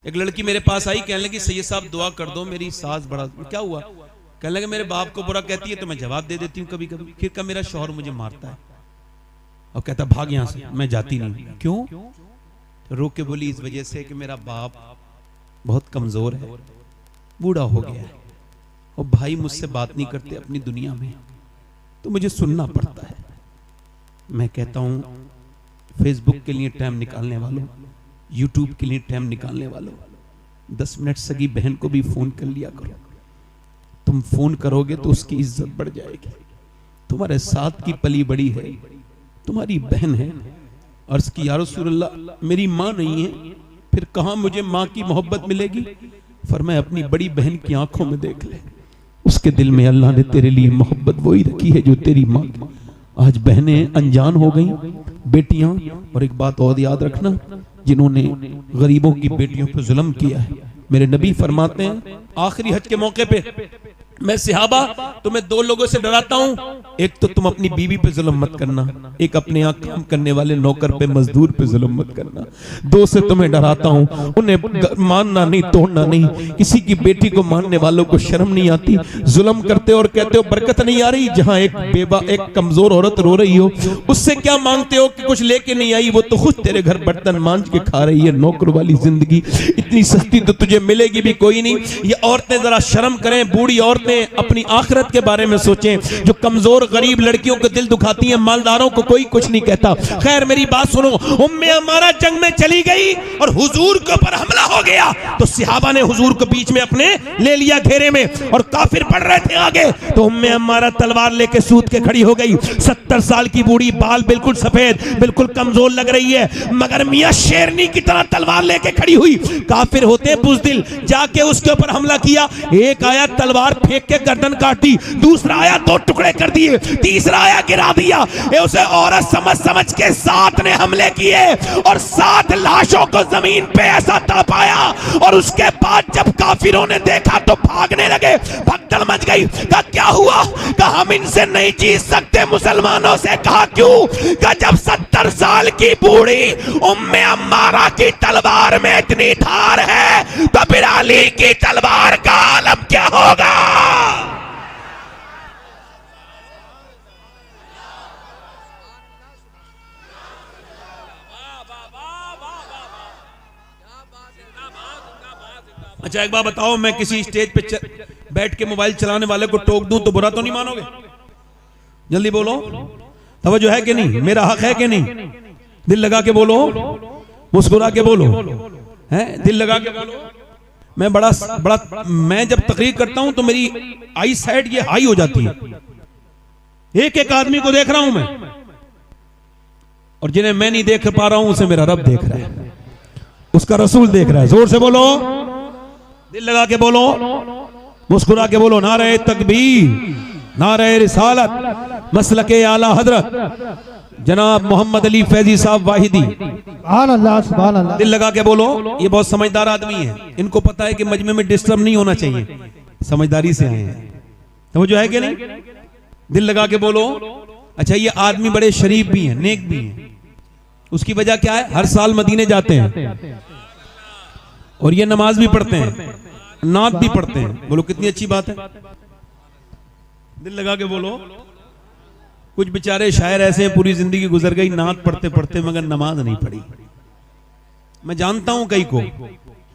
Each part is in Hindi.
एक लड़की मेरे पास आई, कहने लगी सैयद साहब दुआ कर दो, मेरी सास बड़ा। क्या हुआ? कहने लगे मेरे बाप को बुरा कहती है तो मैं जवाब दे देती हूँ कभी कभी। फिर कब मेरा शौहर मुझे मारता है और कहता भाग यहां से, मैं जाती नहीं। क्यों? तो रोक के बोली इस वजह से कि मेरा बाप बहुत कमजोर है, बूढ़ा हो गया है और भाई मुझसे बात नहीं करते अपनी दुनिया में, तो मुझे सुनना पड़ता है। मैं कहता हूं फेसबुक के लिए टाइम निकालने वालों, यूट्यूब के लिए टाइम निकालने वालों, 10 मिनट सगी बहन को भी फोन कर लिया करो। तुम फोन करोगे तो उसकी इज्जत बढ़ जाएगी। तुम्हारे साथ की पली बड़ी है, तुम्हारी बहन है। अर्ज की या रसूलल्लाह मेरी माँ नहीं है, फिर कहां मुझे माँ की मोहब्बत मिलेगी? फरमाया अपनी बड़ी बहन की आंखों में देख ले, उसके दिल में अल्लाह ने तेरे लिए मोहब्बत वही रखी है जो तेरी माँ। आज बहनें अनजान हो गई, बेटियां। और एक बात और याद रखना, जिन्होंने गरीबों की बेटियों पर जुल्म किया है, मेरे नबी फरमाते हैं आखिरी हज के मौके पे, मैं सिहाबा तुम्हें 2 लोगों से डराता हूं। एक तो तुम अपनी बीवी पे जुल्म मत करना, एक अपने यहाँ काम करने वाले नौकर पे, मजदूर पे जुल्म मत करना। 2 से तुम्हें डराता हूं, उन्हें मानना नहीं, तोड़ना नहीं। किसी की बेटी को मानने वालों को शर्म नहीं आती, जुल्म करते और कहते हो बरकत नहीं आ रही। जहां एक बेवा, एक कमजोर औरत रो रही हो, उससे क्या मांगते हो कि कुछ लेके नहीं आई, वो तो खुद तेरे घर बर्तन मांझ के खा रही है। नौकर वाली जिंदगी इतनी सस्ती तो तुझे मिलेगी भी कोई नहीं। ये औरतें जरा शर्म करें, बूढ़ी औरतें अपनी आखिरत के बारे में सोचें। जो कमजोर गरीब लड़कियों को दिल दुखाती हैं, मालदारों को कोई कुछ नहीं कहता। खैर मेरी बात सुनो, उम्मे अमारा जंग में चली गई और हुजूर के ऊपर हमला हो गया, तो सहाबा ने हुजूर को बीच में अपने ले लिया घेरे में, और काफिर पड़ रहे थे आगे। तो उम्मे अमारा तलवार लेके सूत के खड़ी हो गई। 70 साल की बूढ़ी, बाल बिल्कुल सफेद, बिल्कुल कमजोर लग रही है, मगर मियां शेरनी की तरह तलवार लेके खड़ी हुई। काफिर होते बुज़दिल, जाके उसके ऊपर हमला किया। एक आया तलवार फेंक के गर्दन काटी, दूसरा आया 2 टुकड़े कर दिए, तीसरा आया गिरा दिया। उसे औरत समझ के 7 ने हमले किए और 7 लाशों को जमीन पे ऐसा तड़पाया। और उसके बाद जब काफिरों ने देखा तो भागने लगे, भगदड़ मच गई। कहा क्या हुआ? कहा हम इनसे नहीं जीत सकते मुसलमानों से। कहा क्यों? कहा जब 70 साल की बूढ़ी उम्मे अम्मारा की तलवार में इतनी धार है तो फिर अली की तलवार का आलम क्या होगा? अच्छा एक बात बताओ, मैं किसी स्टेज पे बैठ के मोबाइल चलाने वाले को टोक दूं तो बुरा तो नहीं मानोगे? जल्दी बोलो, तवज्जो है कि नहीं? मेरा हक है कि नहीं? दिल लगा के बोलो, मुस्कुरा के बोलो, हैं? दिल लगा के बोलो। मैं बड़ा मैं जब तकरीर करता हूं तो मेरी आई साइड ये हाई हो जाती है। एक एक आदमी को देख रहा हूं मैं, और जिन्हें मैं नहीं देख पा रहा हूं उसे मेरा रब देख रहा है, उसका रसूल देख रहा है। जोर से बोलो, दिल लगा के बोलो, मुस्कुरा के बोलो। नारे तकबीर, नारे रिसालत, मसलके आला हजरत जनाब मोहम्मद अली फैजी साहब वाहिदी। सुभान अल्लाह, सुभान अल्लाह। दिल लगा के बोलो। ये बहुत समझदार आदमी है, इनको पता है कि मजमे में डिस्टर्ब नहीं होना चाहिए, समझदारी से आए हैं। समझो है कि नहीं? दिल लगा के बोलो। अच्छा ये आदमी बड़े शरीफ भी हैं, नेक भी हैं। उसकी वजह क्या है? हर साल मदीने जाते हैं और ये नमाज भी पढ़ते हैं, नात भी पढ़ते हैं। बोलो कितनी अच्छी बात है। दिल लगा के बोलो। कुछ बेचारे शायर ऐसे हैं, पूरी जिंदगी गुजर गई नात पढ़ते पढ़ते मगर नमाज नहीं पढ़ी। मैं जानता हूं कई को,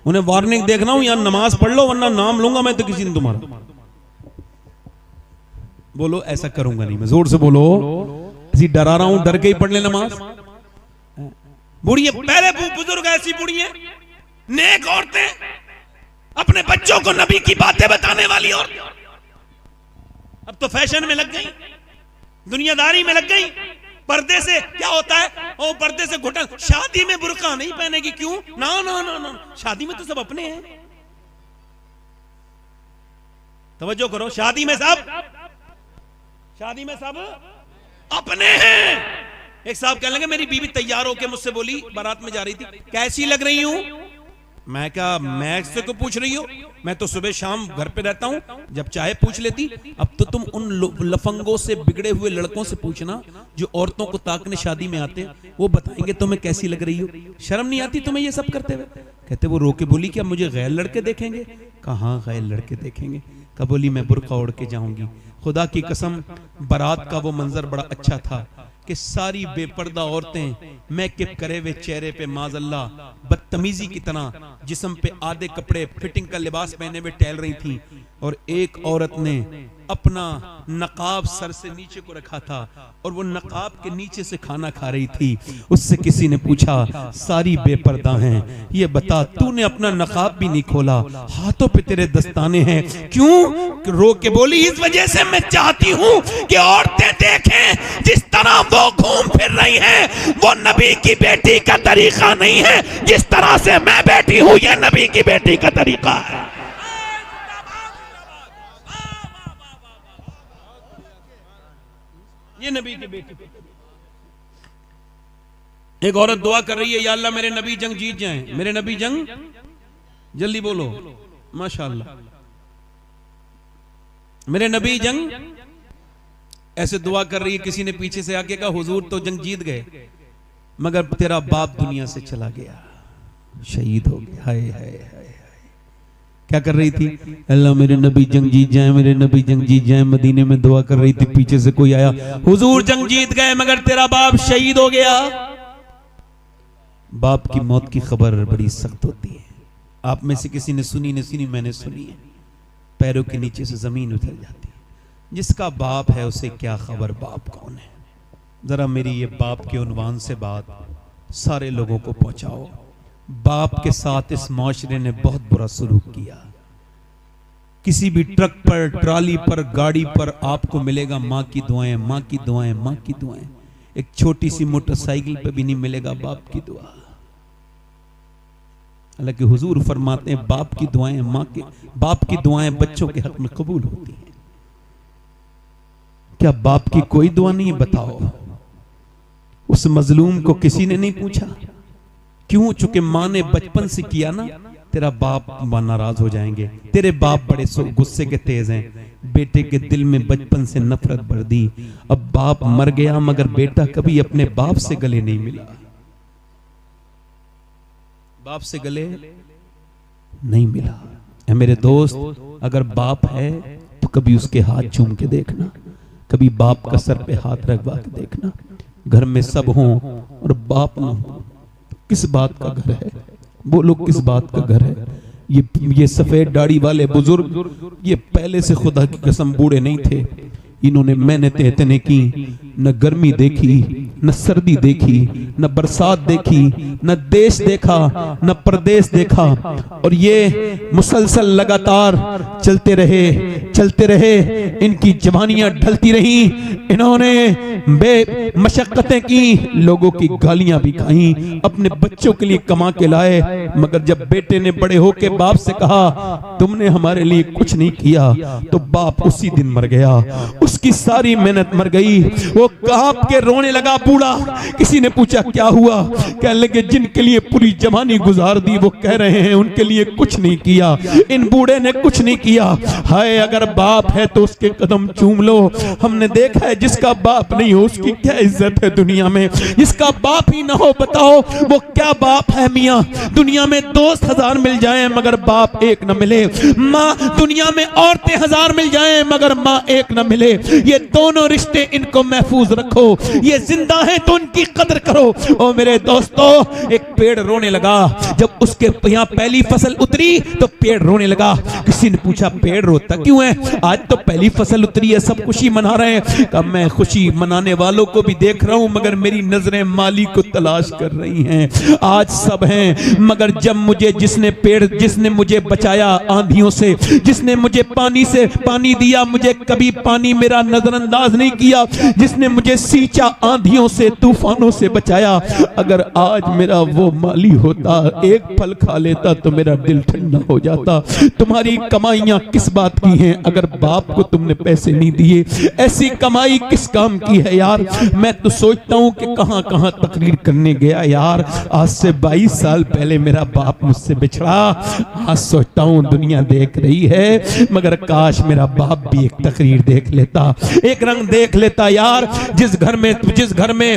उन्हें वार्निंग देख रहा हूं, यहां नमाज पढ़ लो वरना नाम लूंगा मैं तो किसी दिन तुम्हारा। बोलो ऐसा करूंगा नहीं मैं। जोर से बोलो। ऐसी डरा रहा हूं, डर के ही पढ़ ले नमाज। बूढ़ी पहले बुजुर्ग ऐसी बूढ़ी है, नेक औरतें, अपने बच्चों को नबी की बातें बताने वाली औरतें अब तो फैशन में लग गई, दुनियादारी में लग गई। पर्दे से क्या होता है? ओ पर्दे से घुटन। शादी में बुर्का नहीं पहनेगी, क्यों? ना ना ना ना, शादी में तो सब अपने हैं। तवज्जो करो, शादी में सब अपने हैं। एक साहब कहने लगे मेरी बीवी तैयार होके मुझसे बोली, बारात में जा रही थी, कैसी लग रही हूं? मैं क्या, मैं से को पूछ रही हो? मैं तो सुबह शाम घर पे रहता हूं, जब चाहे पूछ लेती। अब तो तुम उन लफंगों से, बिगड़े हुए लड़कों से पूछना जो औरतों को ताकने शादी में आते हैं, वो बताएंगे तुम्हें कैसी लग रही हो। शर्म नहीं आती तुम्हें ये सब करते हुए? कहते वो रो के बोली क्या मुझे गैर लड़के देखेंगे? कहाँ गैर लड़के देखेंगे? कब बोली मैं बुर्का ओढ़ के जाऊंगी। खुदा की कसम, बारात का वो मंजर बड़ा अच्छा था कि सारी बेपर्दा औरतें मेकअप करे हुए चेहरे पे माज़अल्लाह बदतमीजी की तरह जिस्म पे आधे कपड़े फिटिंग का लिबास पहने हुए टहल रही थी, और एक औरत ने अपना नकाब सर से नीचे को रखा था और वो नकाब के नीचे से खाना खा रही थी। उससे किसी ने पूछा सारी बेपर्दा हैं, ये बता तूने अपना नकाब भी नहीं खोला, हाथों पे तेरे दस्ताने हैं, क्यों? रो के बोली इस वजह से मैं चाहती हूँ कि औरतें देखें जिस तरह वो घूम फिर रही हैं वो नबी की बेटी का तरीका नहीं है, जिस तरह से मैं बैठी हूँ ये नबी की बेटी का तरीका है। ये नबी की बेटी। एक औरत दुआ कर रही है, या अल्लाह मेरे नबी जंग जीत जाएं, मेरे नबी जंग, जल्दी बोलो माशाअल्लाह, मेरे नबी जंग। ऐसे दुआ कर रही है, किसी ने पीछे से आके कहा हुजूर तो जंग जीत गए मगर तेरा बाप दुनिया से चला गया, शहीद हो गया। हाय हाय हाय। क्या कर रही थी? अल्लाह मेरे नबी जंग जीत जाए, मेरे नबी जंग जीत जाए। मदीने में दुआ कर रही थी, पीछे से कोई आया, हुजूर जंग जीत गए मगर तेरा बाप शहीद हो गया। बाप की मौत की खबर बड़ी सख्त होती है। आप में से किसी ने सुनी नहीं सुनी? मैंने सुनी है। पैरों के नीचे से जमीन उतर जाती है। जिसका बाप है उसे क्या खबर बाप कौन है। जरा मेरी ये बाप के उन्वान से बात सारे लोगों को पहुंचाओ। बाप के साथ इस माशरे ने बहुत बुरा सलूक किया। किसी भी ट्रक पर, ट्राली पर, गाड़ी पर आपको मिलेगा माँ की दुआएं, माँ की दुआएं, माँ की दुआएं। एक छोटी सी मोटरसाइकिल पे भी नहीं मिलेगा बाप की दुआ। हालांकि हुजूर फरमाते हैं बाप की दुआएं, माँ के, बाप की दुआएं बच्चों के हक में कबूल होती हैं। क्या बाप की कोई दुआ नहीं? बताओ। उस मजलूम को किसी ने नहीं पूछा क्यों? चूंकि माँ ने बचपन से किया ना, तेरा बाप नाराज हो जाएंगे। तेरे बाप बड़े गुस्से के तेज हैं, बेटे के दिल में बचपन से नफरत भर दी। अब बाप मर गया मगर बेटा कभी अपने बाप से गले नहीं मिला, बाप से गले नहीं मिला। है मेरे दोस्त, अगर बाप है तो कभी उसके हाथ चूम के देखना, कभी बाप का सर पे हाथ रखवा के देखना। घर में सब हों और बाप ना हो, किस बात का घर है? बोलो किस बात का घर है? ये सफेद दाढ़ी वाले बुजुर्ग ये पहले से खुदा की कसम बूढ़े नहीं थे। इन्होंने मेहनतें इतने की, न गर्मी देखी, न सर्दी देखी, न बरसात देखी, न देश देखा, न प्रदेश देखा, और ये मुसलसल लगातार चलते रहे। इनकी जवानियां ढलती रही। इन्होंने बेमशक्कतें की, लोगों की गालियां भी खाई, अपने बच्चों के लिए कमा के लाए। मगर जब बेटे ने बड़े होके बाप से कहा तुमने हमारे लिए कुछ नहीं किया, तो बाप उसी दिन मर गया। उसकी सारी मेहनत मर गई। वो कांप के रोने लगा बूढ़ा। किसी ने पूछा क्या हुआ? कहने लगे जिनके लिए पूरी जवानी गुजार दी वो कह रहे हैं उनके लिए कुछ नहीं किया। इन बूढ़े ने कुछ नहीं किया। हाय, अगर बाप है तो उसके कदम चूम लो। हमने देखा है जिसका बाप नहीं हो उसकी क्या इज्जत है दुनिया में। जिसका बाप ही ना हो बताओ वो क्या बाप है मियाँ। दुनिया में दोस्त 1000 मिल जाएं मगर बाप एक न मिले। माँ, दुनिया में औरतें 1000 मिल जाएं मगर माँ एक न मिले। ये दोनों रिश्ते इनको महफूज रखो। ये जिंदा है तो उनकी कदर करो। ओ मेरे दोस्तों, एक पेड़ रोने लगा जब उसके यहाँ पहली फसल उतरी तो पेड़ रोने लगा। किसी ने पूछा पेड़ रोता क्यों है? आज तो पहली फसल उतरी है, सब खुशी मना रहे हैं। कब मैं खुशी मनाने वालों को भी देख रहा हूं मगर मेरी नजरें माली को तलाश कर रही हैं। आज सब हैं मगर जब मुझे जिसने मुझे बचाया आंधियों से, जिसने मुझे पानी दिया, मुझे कभी पानी मेरा नजरअंदाज नहीं किया, जिसने मुझे सींचा आंधियों से, तूफानों से बचाया। अगर आज मेरा वो माली होता, एक फल खा लेता तो मेरा दिल ठंडा हो जाता। तुम्हारी तुम्हारी कमाइयां किस बात की हैं अगर बाप को तुमने पैसे नहीं दिए? ऐसी कमाई किस काम की है यार? मैं तो सोचता हूं कि कहां कहां तकरीर करने गया यार। आज से 22 साल पहले मेरा बाप मुझसे बिछड़ा। आज सोचता हूं दुनिया देख रही है, मगर काश मेरा बाप भी एक तकरीर देख लेता, एक रंग देख लेता यार। जिस घर में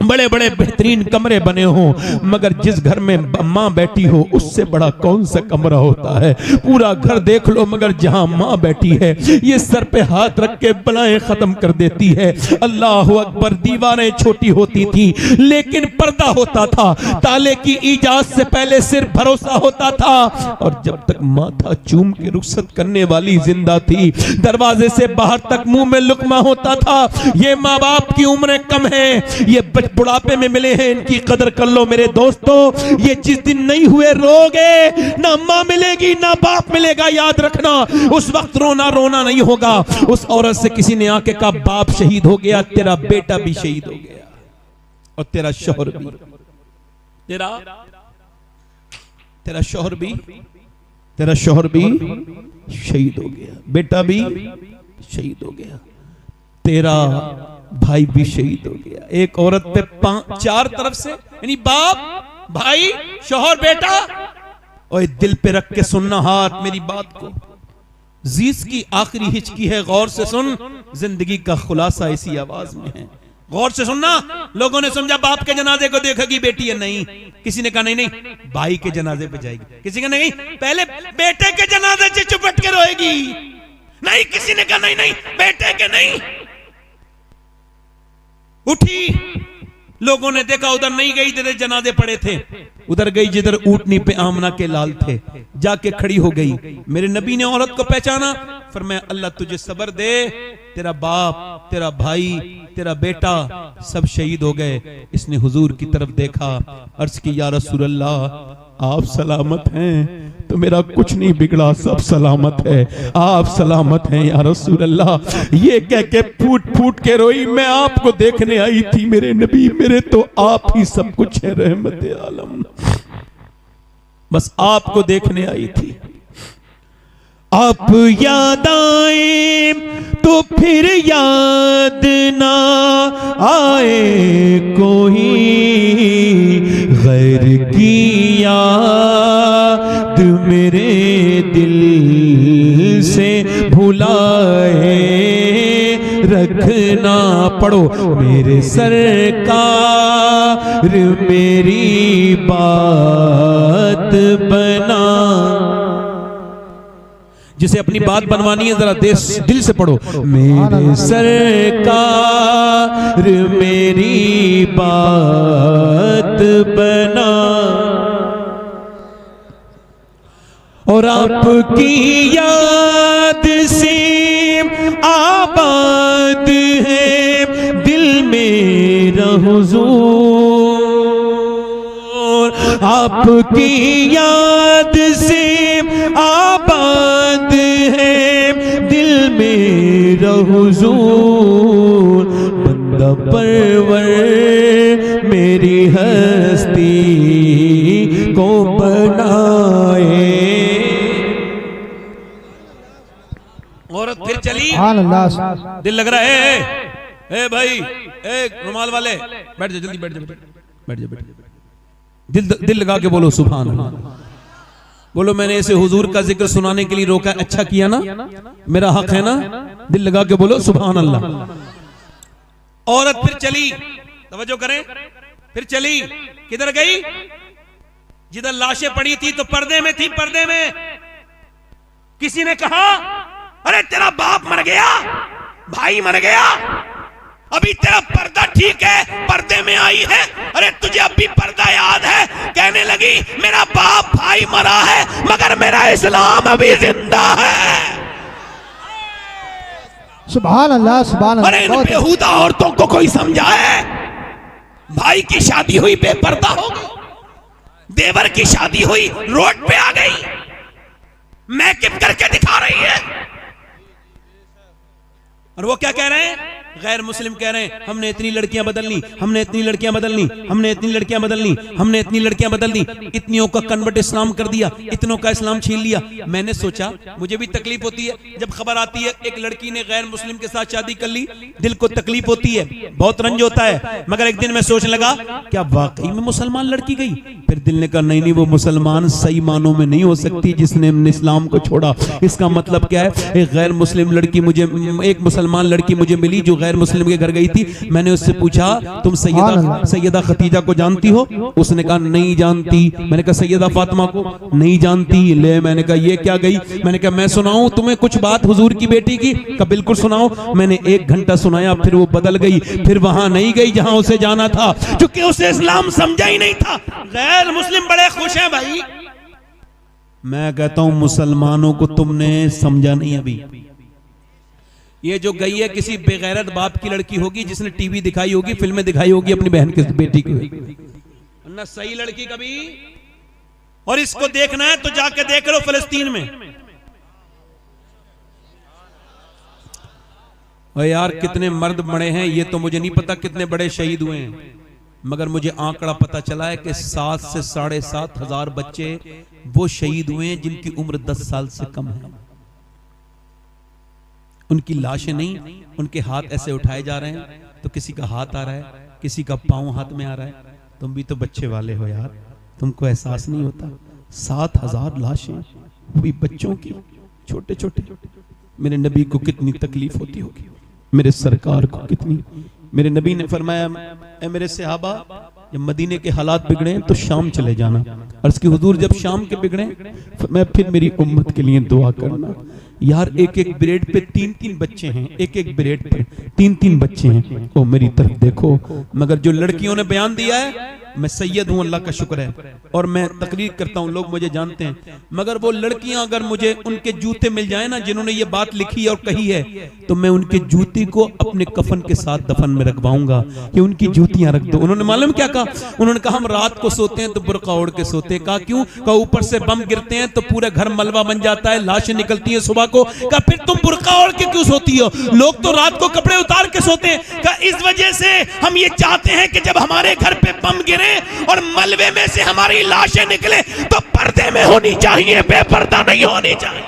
बड़े बड़े बेहतरीन कमरे बने हों, मगर जिस घर में माँ बैठी हो उससे बड़ा कौन सा कमरा होता है? पूरा घर देख लो, मगर जहां माँ बैठी है ये सर पे हाथ रख के बलाएं खत्म कर देती है। अल्लाह अकबर। दीवारें छोटी होती थी लेकिन पर्दा होता था। ताले की इजाजत से पहले सिर्फ भरोसा होता था, और जब तक माथा चूम के रुखसत करने वाली जिंदा थी, दरवाजे से बाहर तक मुंह में लुकमा होता था। ये माँ बाप की उम्रें कम है, ये बुढ़ापे में मिले हैं, इनकी कदर कर लो मेरे दोस्तों। ये जिस दिन नहीं हुए रोगे, ना माँ मिलेगी ना बाप मिलेगा, याद रखना। उस वक्त रोना रोना नहीं होगा। उस औरत से किसी ने आके कहा बाप शहीद हो गया, तेरा बेटा भी शहीद हो गया, और तेरा शौहर भी, तेरा शौहर भी शहीद हो गया, बेटा भी शहीद हो गया, तेरा भाई भी शहीद हो गया। एक औरत पे 4 तरफ से, यानी बाप, भाई, शौहर, बेटा। और दिल पे रख के सुनना हाथ मेरी बात को। जीस की आखिरी हिचकी है, गौर से सुन। जिंदगी का खुलासा इसी आवाज में है, गौर से सुनना। लोगों ने समझा बाप के जनाजे को देखेगी बेटी है, नहीं। किसी ने कहा नहीं भाई के जनाजे पे जाएगी, किसी का नहीं पहले बेटे के जनाजे से चुपट के रोएगी, नहीं। किसी ने कहा नहीं बेटे के नहीं। उठी, लोगों ने देखा उधर नहीं गई जिधर जनाजे पड़े थे, उधर गई जिधर ऊंटनी पे आमना के लाल थे, जाके खड़ी हो गई। मेरे नबी ने औरत को पहचाना, फरमाया अल्लाह तुझे सब्र दे, तेरा बाप, तेरा भाई, तेरा बेटा सब शहीद हो गए। इसने हुजूर की तरफ देखा, अर्ज की या रसूल अल्लाह आप सलामत हैं? तो मेरा कुछ नहीं बिगड़ा, सब सलामत है, आप सलामत हैं या रसूल अल्लाह। ये कह के फूट फूट के रोई, मैं आपको देखने आई थी मेरे नबी, मेरे तो आप ही सब कुछ है, रहमत आलम, बस आपको देखने आई थी। आप याद आए तो फिर याद ना आए कोई, गैर की याद मेरे दिल से भुलाए रखना। पढ़ो मेरे सरकार मेरी बात बना। जिसे अपनी बात बनवानी है जरा दिल से पढ़ो, मेरे सरकार मेरी बात बना। और आपकी याद से आबाद है दिल मेरा हुजूर, आपकी याद से आबाद है दिल मेरा हुजूर। बंदा परवर मेरी हस्ती को बनाए। औरत फिर चली, दिल लग रहा है, ए भाई, ए रुमाल वाले बैठ जा, जल्दी बैठ जा, बैठ जा, दिल लगा के बोलो सुभान अल्लाह। बोलो मैंने इसे हुजूर का जिक्र सुनाने के लिए रोका, अच्छा किया ना, मेरा हक है ना। दिल लगा के बोलो सुभान अल्लाह। औरत फिर चली, तवज्जो करें, फिर चली, किधर गई? जिधर लाशें पड़ी थी तो पर्दे में थी, पर्दे में। किसी ने कहा अरे तेरा बाप मर गया, भाई मर गया, अभी तेरा पर्दा ठीक है, पर्दे में आई है, अरे तुझे अभी पर्दा याद है? कहने लगी मेरा बाप भाई मरा है मगर मेरा इस्लाम अभी जिंदा है। सुभान अल्लाह, सुभान अल्लाह। अरे इन बेहुदा औरतों को कोई समझाए। भाई की शादी हुई बेपर्दा हो गई, देवर की शादी हुई रोड पे आ गई, मैकअप करके दिखा रही है। और वो क्या कह रहे हैं? गैर मुस्लिम कह रहे हैं हमने इतनी लड़कियां बदलनी, हमने इतनी लड़कियां बदलनी, हमने इतनी लड़कियां बदलनी, हमने इतनी लड़कियां बदल दी, इतनियों का कन्वर्ट इस्लाम कर दिया, इतनों का इस्लाम छीन लिया। मैंने सोचा, मुझे भी तकलीफ होती है जब खबर आती है एक लड़की ने गैर मुस्लिम के साथ शादी कर ली, दिल को तकलीफ होती है, बहुत रंज होता है। मगर एक दिन मैं सोचने लगा क्या वाकई में मुसलमान लड़की गई? फिर दिल ने कहा नहीं नहीं, वो मुसलमान सही मानों में नहीं हो सकती जिसने इस्लाम को छोड़ा। इसका मतलब क्या है, एक गैर मुस्लिम लड़की मुझे, एक मुसलमान लड़की मुझे मिली जो गैर मुस्लिम के घर गई थी। मैंने उससे पूछा तुम सैयदा खतीजा को जानती हो? उसने कहा नहीं जानती। मैंने कहा सैयदा फातिमा को? नहीं जानती। ले मैंने कहा ये क्या गई? मैंने कहा मैं सुनाऊं तुम्हें कुछ बात हुजूर की बेटी की? कहा बिल्कुल सुनाओ। मैंने 1 घंटा सुनाया, फिर वो बदल गई, फिर वहां नहीं गई जहां उसे जाना था, क्योंकि उसे इस्लाम समझा ही नहीं था। गैर मुस्लिम बड़े खुश हैं भाई। मैं कहता हूं मुसलमानों को तुमने समझा नहीं अभी। ये जो गई है किसी बेगैरत बाप की लड़की होगी जिसने टीवी दिखाई होगी, फिल्में दिखाई होगी अपनी बहन की बेटी की, ना सही लड़की कभी। और इसको देखना है तो जाके देख लो फिलिस्तीन में। और यार कितने मर्द मरे हैं ये तो मुझे नहीं पता, कितने बड़े शहीद हुए हैं, मगर मुझे आंकड़ा पता चला है कि 7 से 7.5 हजार बच्चे वो शहीद हुए हैं जिनकी उम्र 10 साल से कम है। उनकी लाशें नहीं, उनके हाथ ऐसे उठाए जा रहे हैं, तो किसी का हाथ आ रहा है, किसी का पांव हाथ में आ रहा है। तुम भी तो बच्चे वाले हो यार, तुमको एहसास नहीं होता? 7,000 लाशें हुई बच्चों की, छोटे छोटे। मेरे नबी को कितनी तकलीफ होती होगी, मेरे सरकार को कितनी। मेरे नबी ने फरमाया ऐ मेरे सहाबा, जब मदीने के हालात बिगड़े तो शाम चले जाना। अर्ज़ की हुजूर जब शाम के बिगड़े मैं फिर मेरी उम्मत के लिए दुआ करना। यार एक एक ब्रेड पे 3-3 बच्चे हैं, एक एक ब्रेड पे 3-3 बच्चे हैं। ओ मेरी तरफ देखो। मगर जो लड़कियों ने बयान दिया है, मैं सैयद हूं, अल्लाह का शुक्र है, और मैं तकरीर करता हूं, लोग मुझे जानते हैं। मगर वो लड़कियां अगर मुझे उनके जूते मिल जाए ना जिन्होंने ये बात लिखी और कही है, तो मैं उनके जूती को अपने कफन के साथ दफन में रखवाऊंगा कि उनकी जूतियां रख दो। उन्होंने मालूम क्या कहा? उन्होंने कहा हम रात को सोते हैं तो बुर्का ओढ़ के सोते हैं। कहा क्यों? कहा ऊपर से बम गिरते हैं तो पूरे घर मलबा बन जाता है, लाशें निकलती हैं सुबह को। कहा फिर तुम बुर्का ओढ़ के क्यों सोती हो? लोग तो रात को कपड़े उतार के सोते हैं। कहा इस वजह से हम ये चाहते हैं कि जब हमारे घर पे बम गिरे और मलबे में से हमारी लाशें निकले तो पर्दे में होनी चाहिए, बेपर्दा नहीं होनी चाहिए।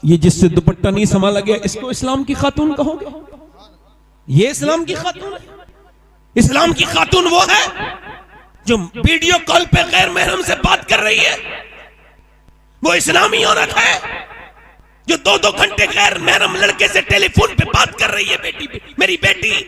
ये जिससे दुपट्टा नहीं संभाला गया इसको इस्लाम की खातून कहोगे? ये इस्लाम की खातून है? इस्लाम की खातून वो है जो वीडियो कॉल पे गैर महरम से बात कर रही है, वो इस्लामी औरत है जो 2-2 घंटे गैर महरम लड़के से टेलीफोन पे बात कर रही है। बेटी, मेरी बेटी,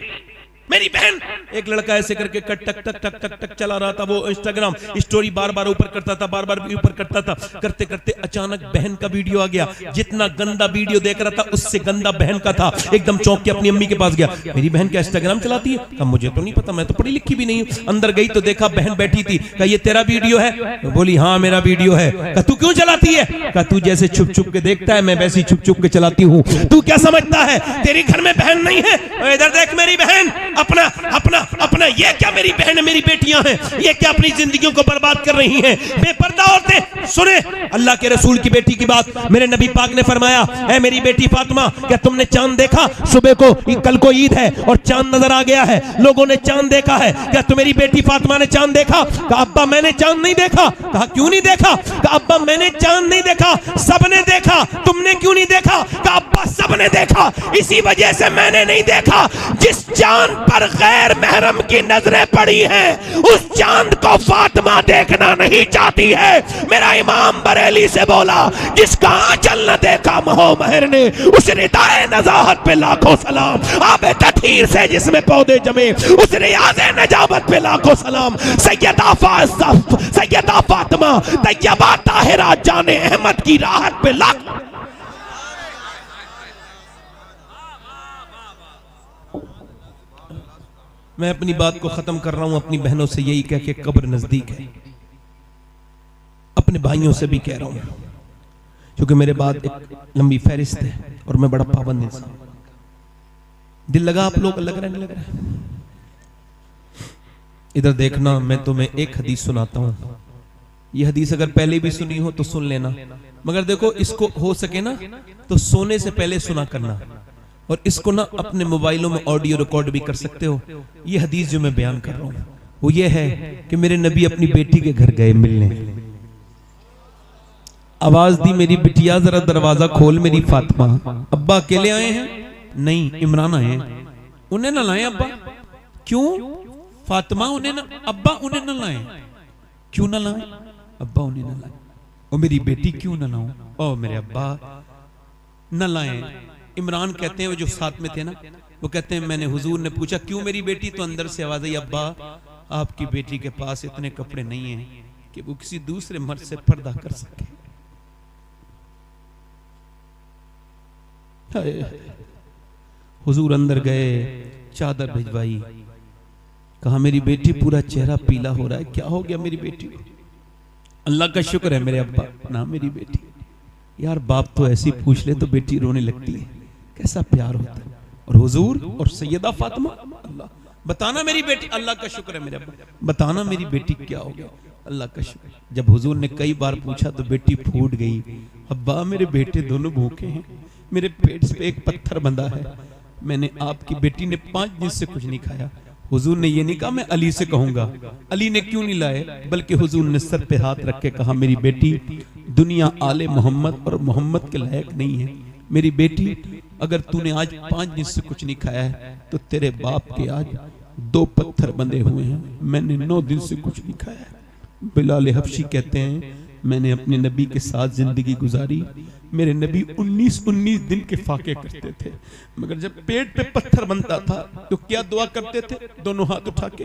मेरी बहन। एक लड़का ऐसे करके टक टक टक टक टक टक चला रहा था, वो इंस्टाग्राम स्टोरी बार बार ऊपर करता था, बार बार ऊपर करता था। करते करते अचानक बहन का वीडियो आ गया। जितना गंदा वीडियो देख रहा था उससे गंदा बहन का था। एकदम चौंक के अपनी अम्मी के पास गया, मेरी बहन क्या इंस्टाग्राम चलाती है? कहा मुझे तो नहीं पता, मैं तो पढ़ी लिखी भी नहीं हूँ। अंदर गई तो देखा बहन बैठी थी। कहा ये तेरा वीडियो है? बोली हाँ मेरा वीडियो है। कहा तू क्यों चलाती है? कहा तू जैसे छुप छुप के देखता है मैं वैसे छुप छुप के चलाती हूँ। तू क्या समझता है तेरी घर में बहन नहीं है? इधर देख मेरी बहन, अपना अपना अपना। ये क्या मेरी बहन मेरी बेटियां हैं, ये क्या अपनी जिंदगियों को बर्बाद कर रही हैं? बेपर्दा औरतें। सुने अल्लाह के रसूल की बेटी की बात। मेरे नबी पाक ने फरमाया ऐ मेरी बेटी फातिमा, क्या तुमने चांद देखा? सुबह को, कल को ईद है और चांद नजर आ गया है, लोगों ने चांद देखा है, क्या तुम्हारी बेटी फातिमा ने चांद देखा? कहा अब्बा मैंने चांद नहीं देखा। कहा क्यों नहीं देखा? कहा अब्बा मैंने चांद नहीं देखा, सबने देखा, तुमने क्यों नहीं देखा? कहा अब्बा सबने देखा, इसी वजह से मैंने नहीं देखा। जिस चांद पर गैर महरम की नजरें पड़ी हैं उस चांद को फातिमा देखना नहीं चाहती है। मेरा इमाम बरेली से बोला जिसका आंचल न देखा महो महर ने, उस रिदाए नजाहत पे लाखों सलाम। आबे तथीर से जिसमें पौधे जमे उस रियाज़े नजावत पे लाखों सलाम। सैयदा फातिमा तैयबा ताहिरा जाने अहमद की राहत पे लाख। मैं अपनी बात को खत्म कर रहा हूं अपनी बहनों से यही कह के, कब्र नजदीक है। अपने भाइयों से भी कह रहा हूं, क्योंकि मेरे बाद एक लंबी फहरिस्त है और मैं बड़ा पाबंद इंसान। दिल लगा आप लोग? लग रहा है नहीं लग रहा है? इधर देखना, मैं तुम्हें एक हदीस सुनाता हूं। ये हदीस अगर पहले भी सुनी हो तो सुन लेना, मगर देखो इसको हो सके ना तो सोने से पहले सुना करना, और इसको ना अपने मोबाइलों में ऑडियो रिकॉर्ड भी कर सकते हो। ये हदीस जो मैं बयान कर रहा हूं वो ये है कि मेरे नबी अपनी बेटी के घर गए मिलने। आवाज दी, मेरी बिटिया जरा दरवाजा खोल मेरी फातिमा। अब्बा अकेले आए हैं? नहीं, इमरान आए हैं। उन्हें ना लाए अब्बा? क्यों? फातिमा उन्हें ना, अब्बा उन्हें ना लाए। क्यों ना लाए? अब्बा उन्हें ना लाए। और मेरी बेटी क्यों ना लाऊं? ओ मेरे अब्बा न लाए। इमरान कहते हैं, वो जो साथ में थे ना, वो कहते हैं मैंने हुजूर ने पूछा क्यों मेरी बेटी, तो अंदर से आवाज आई, अब्बा आपकी बेटी के पास इतने कपड़े नहीं हैं कि वो किसी दूसरे मर्द से पर्दा कर सके। हुजूर अंदर गए, चादर भिजवाई, कहा मेरी बेटी पूरा चेहरा पीला हो रहा है, क्या हो गया मेरी बेटी को? अल्लाह का शुक्र है मेरे अब्बा ना मेरी बेटी। यार बाप तो ऐसी पूछ ले तो बेटी रोने लगती है, कैसा प्यार होता है। और हुजूर और सैयदा फातिमा, अल्लाह बताना मेरी बेटी, अल्लाह का शुक्र है मेरे अब्बा, बताना मेरी बेटी क्या हो गया, अल्लाह का शुक्र। जब हुजूर ने कई बार पूछा तो बेटी फूट गई, अब्बा मेरे बेटे दोनों भूखे हैं, मेरे पेट पे एक पत्थर बंधा है, मैंने आपकी बेटी ने 5 दिन से कुछ नहीं खाया। हुजूर ने ये नहीं कहा मैं अली से कहूंगा, अली ने क्यों नहीं लाए, बल्कि हुजूर ने सर पे हाथ रख के कहा मेरी बेटी दुनिया आले मोहम्मद और मोहम्मद के लायक नहीं है। मेरी बेटी अगर तूने आज 5 दिन से कुछ नहीं खाया है तो तेरे बाप के आज 2 पत्थर बंधे हुए हैं, मैंने 9 दिन से कुछ नहीं खाया है। बिलाल हबशी कहते हैं मैंने अपने नबी के साथ जिंदगी गुजारी, मेरे नबी 19 दिन के फाके करते थे, मगर जब पेट पे पत्थर बनता था तो क्या दुआ करते थे? दोनों हाथ उठा के,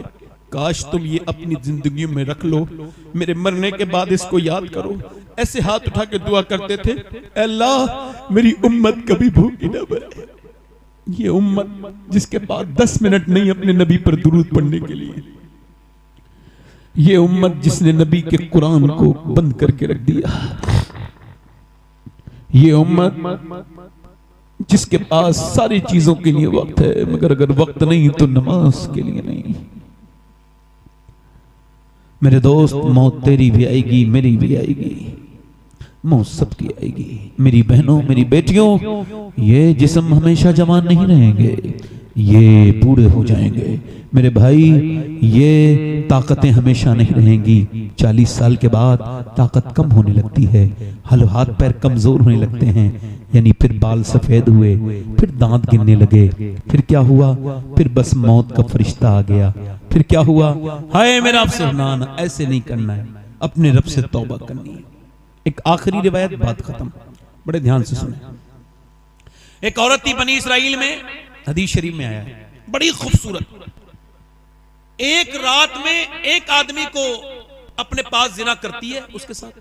काश तुम ये अपनी जिंदगी में रख लो, मेरे मरने के बाद इसको याद करो। ऐसे हाथ उठा के दुआ करते थे, अल्लाह मेरी उम्मत कभी भूखी न मरे। ये उम्मत जिसके पास 10 मिनट नहीं अपने नबी पर दुरूद पढ़ने के लिए, ये उम्मत जिसने नबी के कुरान को बंद करके रख दिया, ये उम्मत जिसके पास सारी चीजों के लिए वक्त है, मगर अगर वक्त नहीं तो नमाज के लिए नहीं। मेरे दोस्त मौत तेरी भी आएगी, मेरी भी आएगी, मौत सबकी आएगी। मेरी बहनों मेरी बेटियों, ये जिस्म हमेशा जवान नहीं रहेंगे, ये बूढ़े हो जाएंगे। मेरे भाई ये ताकतें हमेशा नहीं रहेंगी, 40 साल के बाद ताकत कम होने लगती है, हाथ पैर कमजोर होने लगते हैं, यानी फिर बाल सफेद हुए, फिर दांत गिरने लगे, फिर क्या हुआ? फिर बस मौत का फरिश्ता आ गया। फिर क्या हुआ? हाय मेरा आपसे ना ऐसे नहीं करना है, अपने रब से तौबा करनी है। एक आखिरी रिवायत, बात खत्म, बड़े ध्यान से सुने। एक औरत थी बनी इसराइल में, हदीस शरीफ में आया है, बड़ी खूबसूरत, एक रात में एक आदमी को अपने पास जिना करती है, उसके साथ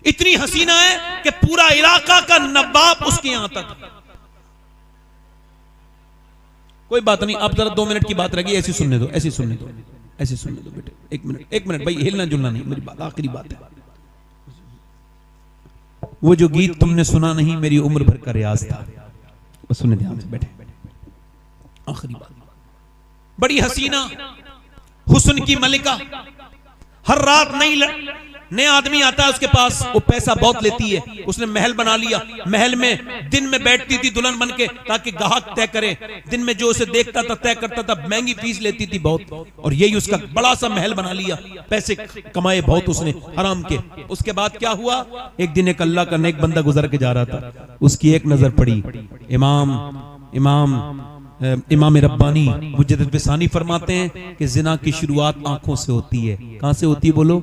इतनी हसीना है कि पूरा इलाका का नवाब उसके यहां तक। कोई बात नहीं, आप जरा 2 मिनट की बात रहेगी, ऐसी सुनने दो, ऐसी सुनने दो, ऐसी सुनने दो बेटे, 1 मिनट भाई, हिलना जुलना नहीं, मेरी बात आखिरी बात है। वो जो गीत तुमने सुना नहीं मेरी उम्र भर का रियाज था, वो सुनने ध्यान से बैठे, आखिरी बात। बड़ी हसीना, हुस्न की मलिका, हर रात नया आदमी आता है उसके पास, वो पैसा बहुत लेती है, उसने महल बना लिया, महल में दिन में बैठती थी दुल्हन बन के ताकि ग्राहक तय करे, दिन में जो उसे देखता था तय करता था, महंगी फीस लेती थी बहुत, और यही उसका बड़ा सा महल बना लिया, पैसे कमाए बहुत उसने हराम के। उसके बाद क्या हुआ? एक दिन एक अल्लाह का नेक बंदा गुजर के जा रहा था, उसकी एक नजर पड़ी, इमाम रब्बानी मुजद्दिद बिसानी फरमाते हैं कि जिना की शुरुआत आंखों से होती है। कहां से होती है बोलो?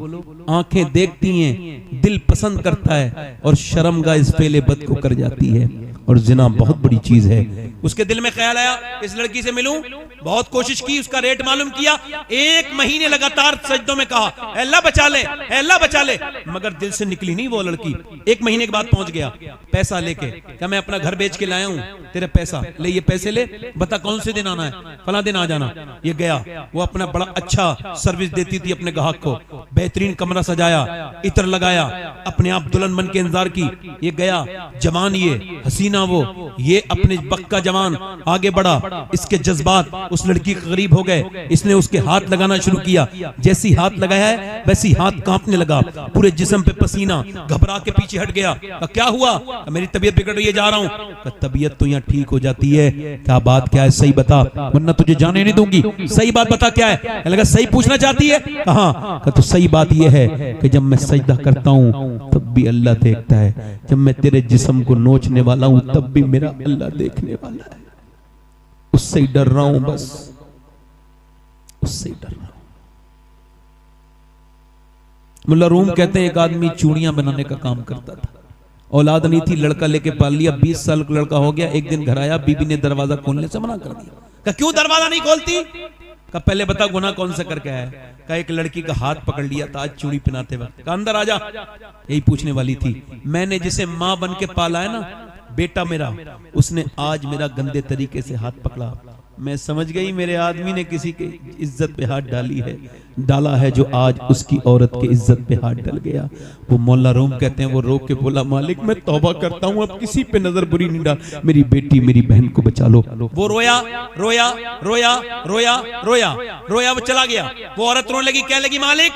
आंखें देखती हैं, दिल पसंद करता है, और शर्मगाह इस फेले बद को कर जाती है, और जिना बहुत बड़ी चीज है। उसके दिल में ख्याल आया इस लड़की से मिलूं, बहुत कोशिश की, उसका रेट मालूम किया, 1 महीने लगातार सजदों में कहा अल्लाह बचा ले, अल्लाह बचा ले, मगर दिल से निकली नहीं वो लड़की। 1 महीने के बाद पहुंच गया पैसा लेके, क्या मैं अपना घर बेच के लाया हूं, तेरे पैसा ले, ये पैसे ले, बता कौन से दिन आना है, फला दिन आ जाना। ये गया, वो अपना बड़ा अच्छा सर्विस देती थी अपने ग्राहक को, बेहतरीन कमरा सजाया, इत्र लगाया, अपने आप दुल्हन बन के इंतजार की। ये गया, जवान, ये हसीना पसीना वो, ये अपने वक्त का जवान आगे बढ़ा, इसके जज्बात उस लड़की के करीब हो गए, इसने उसके हाथ लगाना शुरू किया, जैसी हाथ लगाया है वैसी हाथ कांपने लगा, पूरे जिस्म पे पसीना, घबरा के पीछे हट गया। क्या हुआ? मेरी तबीयत बिगड़ रही है, जा रहा हूं। तबीयत तो यहाँ ठीक हो जाती है, क्या बात क्या है, सही बता वरना तुझे जाने नहीं दूंगी, सही बात बता क्या है। लगा सही पूछना चाहती है, कहा तो सही बात यह है कि जब मैं सजदा करता हूं तब भी अल्लाह देखता है, जब मैं तेरे जिस्म को नोचने वाला हूं तब भी मेरा अल्लाह देखने वाला है, उससे ही डर रहा हूं, बस उससे ही डर रहा हूं। मुल्ला रूम कहते हैं एक आदमी चूड़ियां बनाने का काम करता था, औलाद नहीं थी, लड़का लेके पाल लिया, 20 साल का लड़का हो गया। एक दिन घर आया, बीबी ने दरवाजा खोलने से मना कर दिया। कहा क्यों दरवाजा नहीं खोलती? कहा पहले बता गुनाह कौन सा करके आया है? कहा एक लड़की का हाथ पकड़ लिया था आज चूड़ी पहनाते वक्त। कहा अंदर आजा। यही पूछने वाली थी, मैंने जिसे माँ बन के पाला है ना, बेटा मेरा, उसने आज मेरा गंदे तरीके से हाथ पकड़ा। मैं समझ गई मेरे आदमी ने किसी की इज्जत पे हाथ डाला है जो आज उसकी औरत की इज्जत पे हाथ डाल गया। वो मौला रूम कहते हैं वो रो के बोला मालिक मैं तौबा करता हूँ, अब किसी पे नजर बुरी नहीं डाल, मेरी बेटी मेरी बहन को बचा लो। वो रोया रोया रोया रोया रोया रोया, वो चला गया। वो औरत रोने लगी, क्या लगी मालिक,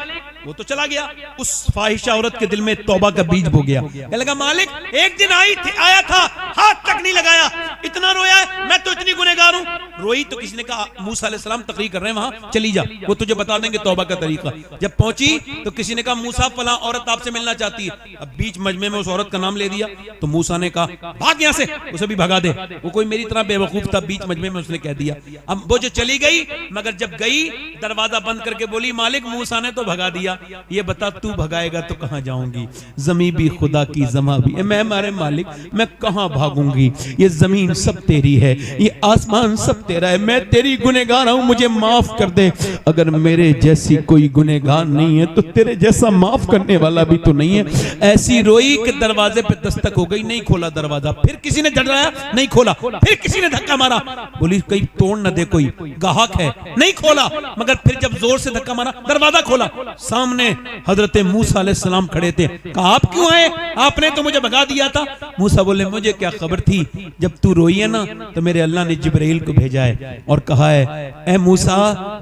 वो तो चला गया। उस फाहिशा औरत के दिल में तौबा का बीज बो गया। क्या लगा मालिक एक दिन आया था, हाथ तक नहीं लगाया, इतना रोया है, मैं तो इतनी गुनहगार हूं। रोई तो किसी ने कहा मूसा अलैहिस्सलाम तकरीर कर रहे हैं वहां, चली जा, वो तुझे बता देंगे तौबा का तरीका। जब पहुंची तो किसी ने कहा मूसा फलां औरत आपसे मिलना चाहती है। अब बीच मजमे में उस औरत का नाम ले दिया तो मूसा ने कहा भाग यहां से, उसे भी भगा दे। वो कोई मेरी तरह बेवकूफ था, बीच मजमे में उसने कह दिया। अब वो जो चली गई, मगर जब गई दरवाजा बंद करके बोली मालिक मूसा ने तो भगा दिया, ये बता तू भगाएगा तो कहां जाऊंगी? जमीन भी खुदा की, जमा भी मैं, मारे मालिक मैं कहां भागूंगी? ये जमीन सब तेरी है, ये आसमान सब तेरा है, मैं तेरी गुनहगार हूं, मुझे माफ कर दे। अगर मेरे जैसी कोई गुनहगार नहीं है तो तेरे जैसा माफ करने वाला भी तो नहीं है। ऐसी रोई कि दरवाजे पे दस्तक हो गई, नहीं खोला दरवाजा। फिर किसी ने झड़ाया, नहीं खोला। फिर किसी ने धक्का मारा, बोली कहीं तोड़ न दे, कोई गाहक है, नहीं खोला। मगर फिर जब जोर से धक्का मारा, दरवाजा खोला, सामने हजरत मूसा अलैहिस्सलाम खड़े थे। कहा आप क्यों आए? आपने तो मुझे भगा दिया था। मूसा बोले मुझे क्या खबर थी, जब तू रोई है ना तो मेरे अल्लाह ने जिब्राइल को भेजा है और कहा है ए मूसा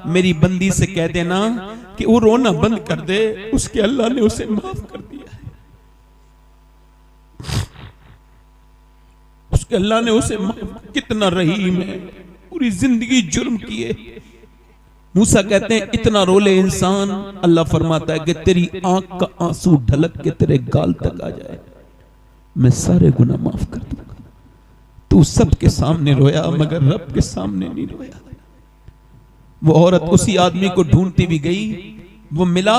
मेरी बंदी से कह देना कि वो रोना बंद कर दे, उसके अल्लाह ने उसे माफ कर दिया है, उसके अल्लाह ने उसे कितना रहीम है, पूरी जिंदगी जुर्म किए। मूसा कहते हैं इतना रोले इंसान, अल्लाह फरमाता है कि तेरी आंख का आंसू ढलक के तेरे गाल तक आ जाए, मैं सारे गुनाह माफ कर दूंगा। तू सबके सामने रोया मगर रब के सामने नहीं रोया। वो औरत उसी आदमी को ढूंढती भी गई, वो मिला,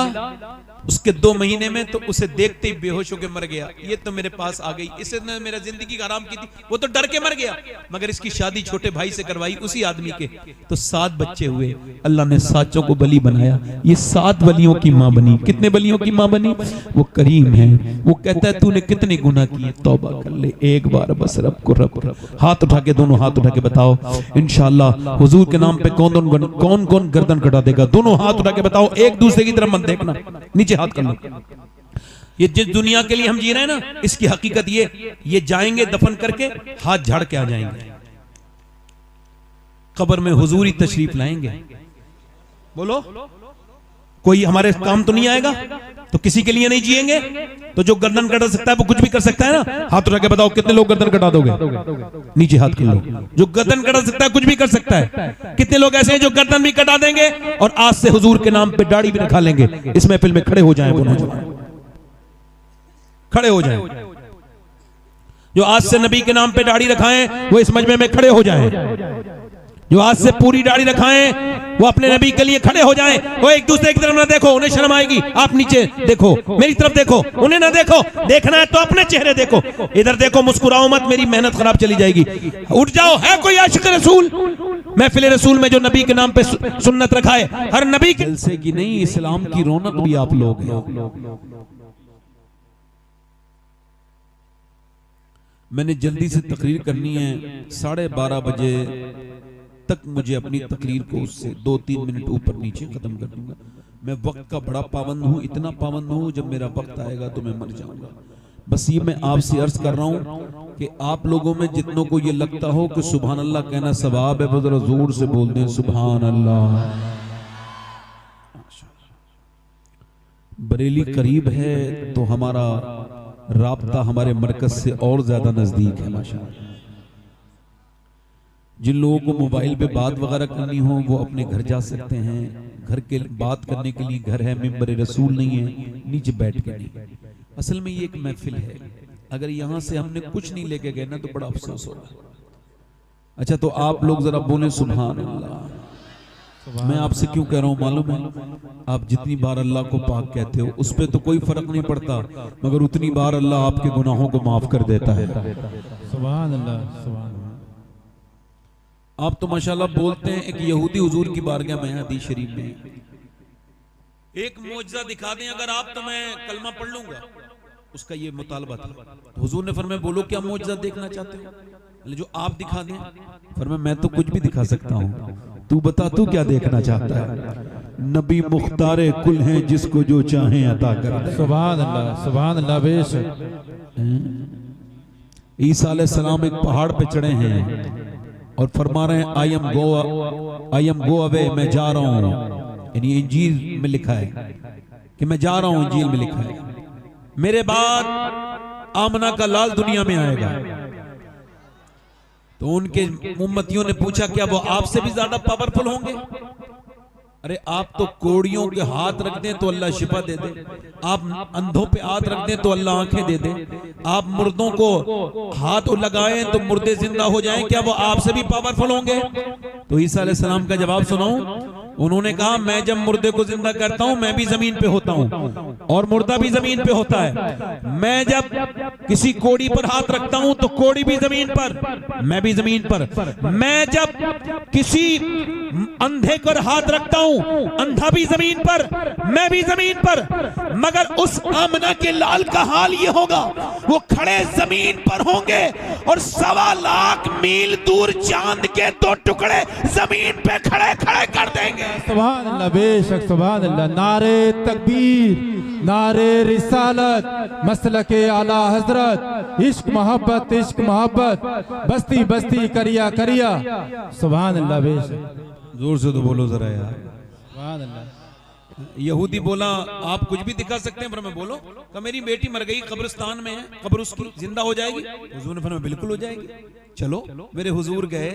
उसके 2 महीने में तो उसे देखते ही बेहोश होकर मर गया। ये तो मेरे पास आ गई, इसने मेरा जिंदगी हराम की थी, वो तो डर के मर गया। मगर इसकी शादी छोटे भाई से करवाई उसी आदमी के, तो 7 बच्चे हुए। अल्लाह ने 7 को बली बनाया, ये 7 बलियों की मां बनी। कितने बलियों की मां बनी? वो करीम है। वो कहता है तूने कितने गुनाह किए, तौबा कर ले एक बार बस, रब को रब। हाथ उठा के, दोनों हाथ उठा के बताओ इंशाअल्लाह हुजूर के नाम पे कौन कौन गर्दन कटा देगा? दोनों हाथ उठा के बताओ, एक दूसरे की तरफ मत देखना, नीचे हाथ कर लो। ये जिस दुनिया के लिए हम जी रहे हैं ना, इसकी हकीकत ये जाएंगे दफन करके हाथ झाड़ के आ जाएंगे, कब्र में हुजूर ही तशरीफ लाएंगे। बोलो कोई हमारे काम तो नहीं आएगा, तो किसी के लिए नहीं जिएंगे। तो जो गर्दन कटा सकता है वो कुछ भी कर सकता है ना। हाथ उठा के बताओ कितने लोग गर्दन कटा दोगे? नीचे हाथ कर लो। जो गर्दन कटा सकता है कुछ भी कर सकता है। कितने लोग ऐसे हैं जो गर्दन भी कटा देंगे और आज से हुजूर के नाम पे दाढ़ी भी रखा लेंगे? इस महफिल में खड़े हो जाएं, वो नौजवान खड़े हो जाएं। जो आज से नबी के नाम पे दाढ़ी रखाएं वो इस मजमे में खड़े हो जाएं। जो आज से पूरी दाढ़ी रखाएं वो अपने नबी के लिए खड़े हो जाएं। वो एक दूसरे की तरफ ना देखो, उन्हें शर्म आएगी। आप नीचे देखो, मेरी तरफ देखो, उन्हें ना देखो। देखना है तो अपने चेहरे देखो, इधर देखो, मुस्कुराओ मत, मेरी मेहनत खराब चली जाएगी। उठ जाओ। है कोई आशिक रसूल महफिल रसूल में जो नबी के नाम पे सुन्नत रखाए? हर नबी के जलसे की नहीं, इस्लाम की रौनक भी आप लोग हैं। मैंने जल्दी से तकरीर करनी है, 12:30 बजे तक मुझे अपनी तकरीर को उससे 2-3 मिनट ऊपर नीचे खत्म कर दूंगा। मैं वक्त का बड़ा पाबंद हूँ, इतना पाबंद हूँ जब मेरा वक्त आएगा तो मैं मर जाऊंगा। बस ये मैं आपसे अर्ज कर रहा हूं कि आप लोगों में जितनों को ये लगता हो कि सुभान अल्लाह कहना सवाब है, वो जरा जोर से बोल दें सुभान अल्लाह। बरेली करीब है तो हमारा राब्ता हमारे मरकज से और ज्यादा नजदीक है माशाअल्लाह। जिन लोगों को मोबाइल पे बात वगैरह करनी हो वो अपने घर जा सकते हैं। घर के बात करने के लिए घर है, मिंबर रसूल नहीं है, नीचे बैठ के नहीं। असल में ये एक महफिल है, अगर यहां से हमने कुछ नहीं लेके गए ना तो बड़ा अफसोस होगा। अच्छा तो आप लोग जरा बोले सुभान अल्लाह। मैं आपसे क्यों कह रहा हूं मालूम है? आप जितनी बार अल्लाह को पाक कहते हो उस पर तो कोई फर्क नहीं पड़ता, मगर उतनी बार अल्लाह आपके गुनाहों को माफ कर देता है। सुभान अल्लाह, सुभान अल्लाह। आप तो माशाल्लाह बोलते हैं। एक यहूदी हुजूर की बारगाह में हदीस शरीफ में एक मौजज़ा दिखा दें अगर आप तो मैं कलमा पढ़ लूंगा, उसका ये मुतालबा था। तो हुजूर ने फरमाया बोलो क्या मौजज़ा देखना चाहते हो? जो आप दिखा दें। फरमाया मैं तो कुछ भी दिखा सकता हूँ, तू बता तू क्या देखना चाहता है? नबी मुख्तारे कुल हैं जिसको जो चाहें अता कर दे। सुभान अल्लाह, सुभान अल्लाह। बेशक ईसा अलैहिस्सलाम एक पहाड़ पे चढ़े हैं और फरमा रहे हैं आई एम गो अवे, मैं जा रहा हूं। यानी इंजील में लिखा है कि मैं जा रहा हूं, इंजील में लिखा है मेरे बाद आमना का लाल दुनिया में आएगा। तो उनके उम्मतियों ने पूछा क्या वो आपसे भी ज्यादा पावरफुल होंगे? अरे आप तो कोड़ियों के हाथ रख दें तो अल्लाह शिफा दे दे, आप अंधों पे हाथ रख दें तो अल्लाह आंखें दे दे, आप मुर्दों को हाथ लगाएं तो मुर्दे जिंदा हो जाएं, क्या वो आपसे भी पावरफुल होंगे? तो ईसा अलैहिस्सलाम का जवाब सुनाऊं? उन्होंने कहा मैं जब मुर्दे को जिंदा करता हूं मैं भी जमीन पे होता हूं और मुर्दा भी जमीन पे होता है। मैं जब किसी कोड़ी पर हाथ रखता हूं तो कोड़ी भी जमीन पर, मैं भी जमीन पर। मैं जब किसी अंधे पर हाथ रखता हूं अंधा भी जमीन पर, मैं भी जमीन पर। मगर उस आमना के लाल का हाल ये होगा वो खड़े जमीन पर होंगे और 1.25 लाख मील दूर चांद के 2 टुकड़े जमीन पे खड़े खड़े कर देंगे। सुभान अल्लाह, बेशक सुभान अल्लाह। नारे तकबीर, नारे रिसालत, मसलके आला हजरत, इश्क मोहब्बत, इश्क मोहब्बत, बस्ती बस्ती करिया करिया। सुभान अल्लाह, बेशक। जोर से तो बोलो जरा यार। सुभान अल्लाह। यहूदी बोला आप कुछ भी दिखा सकते हैं, पर मैं बोलो कि मेरी बेटी मर गई कब्रिस्तान में है, कब्र उसकी जिंदा हो जाएगी? हुजूर ने फरमाया बिल्कुल हो जाएगी। चलो मेरे हुजूर गए,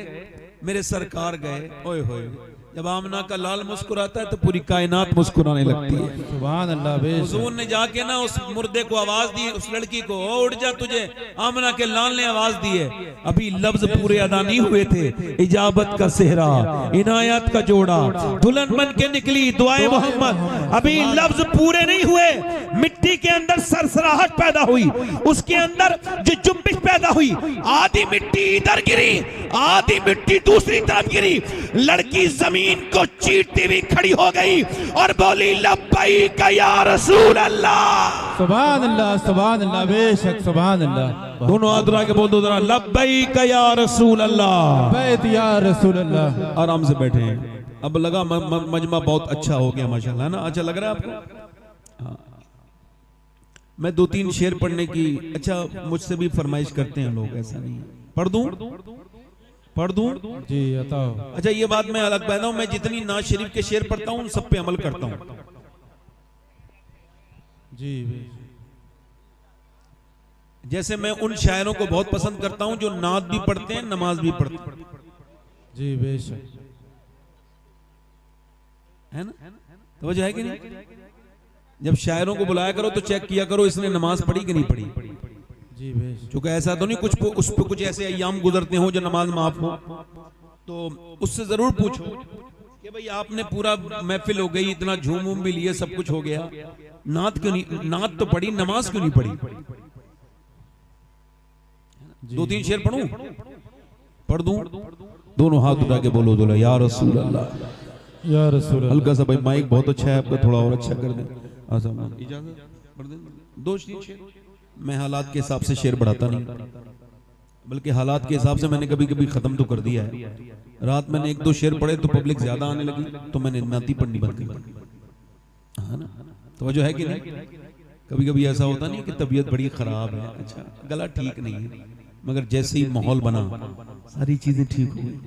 मेरे सरकार गए, ओए होए जब आमना का लाल मुस्कुराता है तो पूरी कायनात मुस्कुराने लगती है। सुभान अल्लाह। हुजूर ने जाके ना उस मुर्दे को आवाज दी, उस लड़की को, उठ जा तुझे आमना के लाल ने आवाज दी है। अभी लफ्ज पूरे अदा नहीं हुए थे, इजाबत का सेहरा, इनायत का जोड़ा, दुल्हन बन के निकली दुआए मोहम्मद, अभी लफ्ज पूरे नहीं हुए, मिट्टी के अंदर सरसराहट पैदा हुई, उसके अंदर जो जुम्बिश पैदा हुई, आधी मिट्टी इधर गिरी, आधी मिट्टी दूसरी तरफ गिरी, लड़की जमीन को चीरती हुई खड़ी हो गई और बोली लब्बैक या रसूल अल्लाह। सुभान अल्लाह, सुभान अल्लाह, बेशक सुभान अल्लाह। दोनों हाथ उठा के बोल दो जरा लब्बैक या रसूल अल्लाह। लब्बैक या रसूल अल्लाह। आराम से बैठे हैं। अब लगा मजमा बहुत अच्छा हो गया माशाल्लाह, ना? अच्छा लग रहा है आपको? हाँ। मैं 2-3 शेर पढ़ने की, अच्छा मुझसे भी फरमाइश करते हैं लोग, ऐसा नहीं है। पढ़ दूं? पढ़ दूं? जी बताओ। अच्छा ये बात मैं अलग कहता हूं, मैं जितनी नाज शरीफ के शेर पढ़ता हूं उन सब पे अमल करता हूं। जी जैसे मैं उन शायरों को बहुत पसंद करता हूं जो नात भी पढ़ते हैं नमाज भी पढ़ते हैं। जी बेशक, है ना? तो वजह है कि नहीं? जब शायरों को बुलाया करो तो चेक किया करो इसने नमाज पढ़ी कि नहीं पढ़ी। जी बेशक। चूंकि ऐसा तो नहीं कुछ उस पे कुछ ऐसे अय्याम गुजरते हो जो नमाज माफ हो, तो उससे जरूर पूछो कि भाई आपने पूरा महफिल हो गई, इतना झूम उम भी लिए, सब कुछ हो गया, नात क्यों नहीं, नात तो पढ़ी, नमाज क्यों नहीं पढ़ी? 2-3 शेर पढ़ूं? पढ़ दूं? दोनों हाथ उठा के बोलो दोला या रसूल अल्लाह, या रसूल अल्लाह। हल्का सा भाई माइक बहुत अच्छा है आपका, थोड़ा और अच्छा कर दें। इजाजत पढ़ दें? 2-3 शेर। मैं हालात के हिसाब से शेर बढ़ाता नहीं, बल्कि हालात के हिसाब से मैंने कभी कभी खत्म तो कर दिया है। रात मैंने 1-2 शेर पढ़े तो पब्लिक ज्यादा आने लगी तो मैंने नाती पढ़नी बंद कर दी, है ना? तो वजह है कि नहीं? कभी कभी ऐसा होता नहीं कि तबीयत बड़ी खराब है, अच्छा गला ठीक नहीं है, मगर जैसे ही माहौल बना सारी चीजें ठीक हो गई।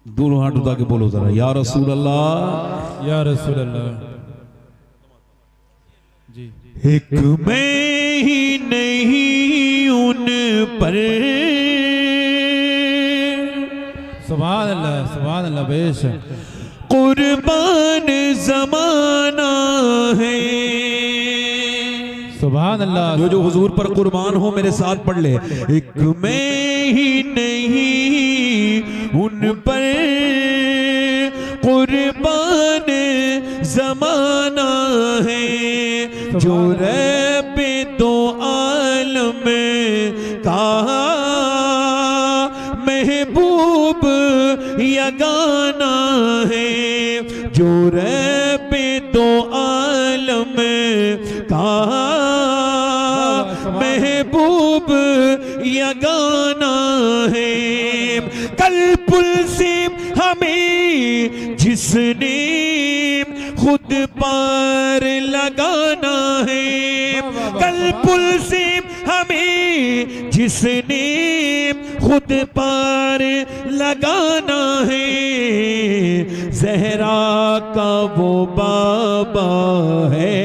दोनों हाथ उठा के बोलो जरा, या रसूल अल्लाह, या रसूल अल्लाह। जी एक मैं ही नहीं उन पर, सुभान अल्लाह, सुभान अल्लाह, बेशक कुर्बान जमाना है। सुभान अल्लाह। जो जो हुजूर पर कुर्बान हो मेरे साथ पढ़ ले, एक मैं ही नहीं उन पर, कुर्बान जमाना है। जो रब दो आलम का महबूब यगाना है। जो रब दो आलम का महबूब यगाना है। कल पुल से हमें जिसने खुद पार लगाना है, कल पुल से हमें जिसने खुद पार लगाना है। ज़हरा का वो बाबा है,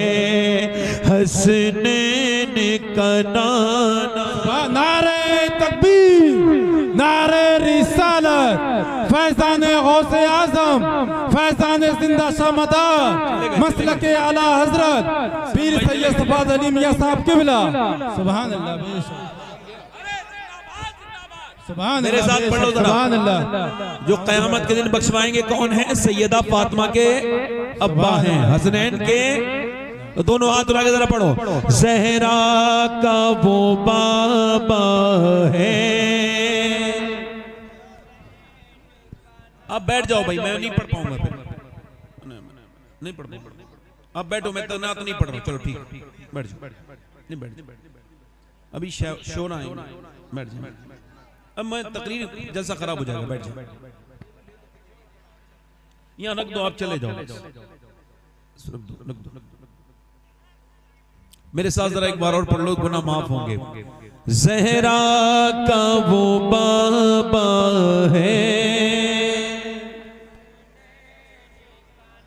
हसनैन का नाना। नारे तकबीर, नारे रिसालत, फैज़ान गौसे आज़म, फैज़ान जिंदा शामदार, मसलके आला हजरत पीर सैयद सफाद अली मियां साहब किबला। सुभान अल्लाह, बेशक सुभान मेरे अल्लाह, साथ पढ़ो जरा। सुभान अल्लाह। जो कयामत के दिन बख्शवाएंगे कौन है? सैयदा फातिमा के अब्बा हैं, हसनैन के। तो दोनों हाथ उठा के जरा पढ़ो, ज़हरा का वो बाबा है। अब बैठ जाओ भाई, मैं नहीं पढ़ पाऊंगा फिर, नहीं पढ़ पाऊंगा। अब बैठो, मैं तो ना तो नहीं पढ़ रहा, चलो ठीक, बैठ जाओ, नहीं बैठ, अभी शोर आए, बैठ जाओ। अब मैं तकरीर जैसा खराब हो जाएगा, बैठ जाओ, यहाँ रख दो, आप चले जाओ, रख दो। मेरे साथ जरा एक बार और पढ़ लो, गुनाह माफ होंगे। ज़हरा का वो बाबा है।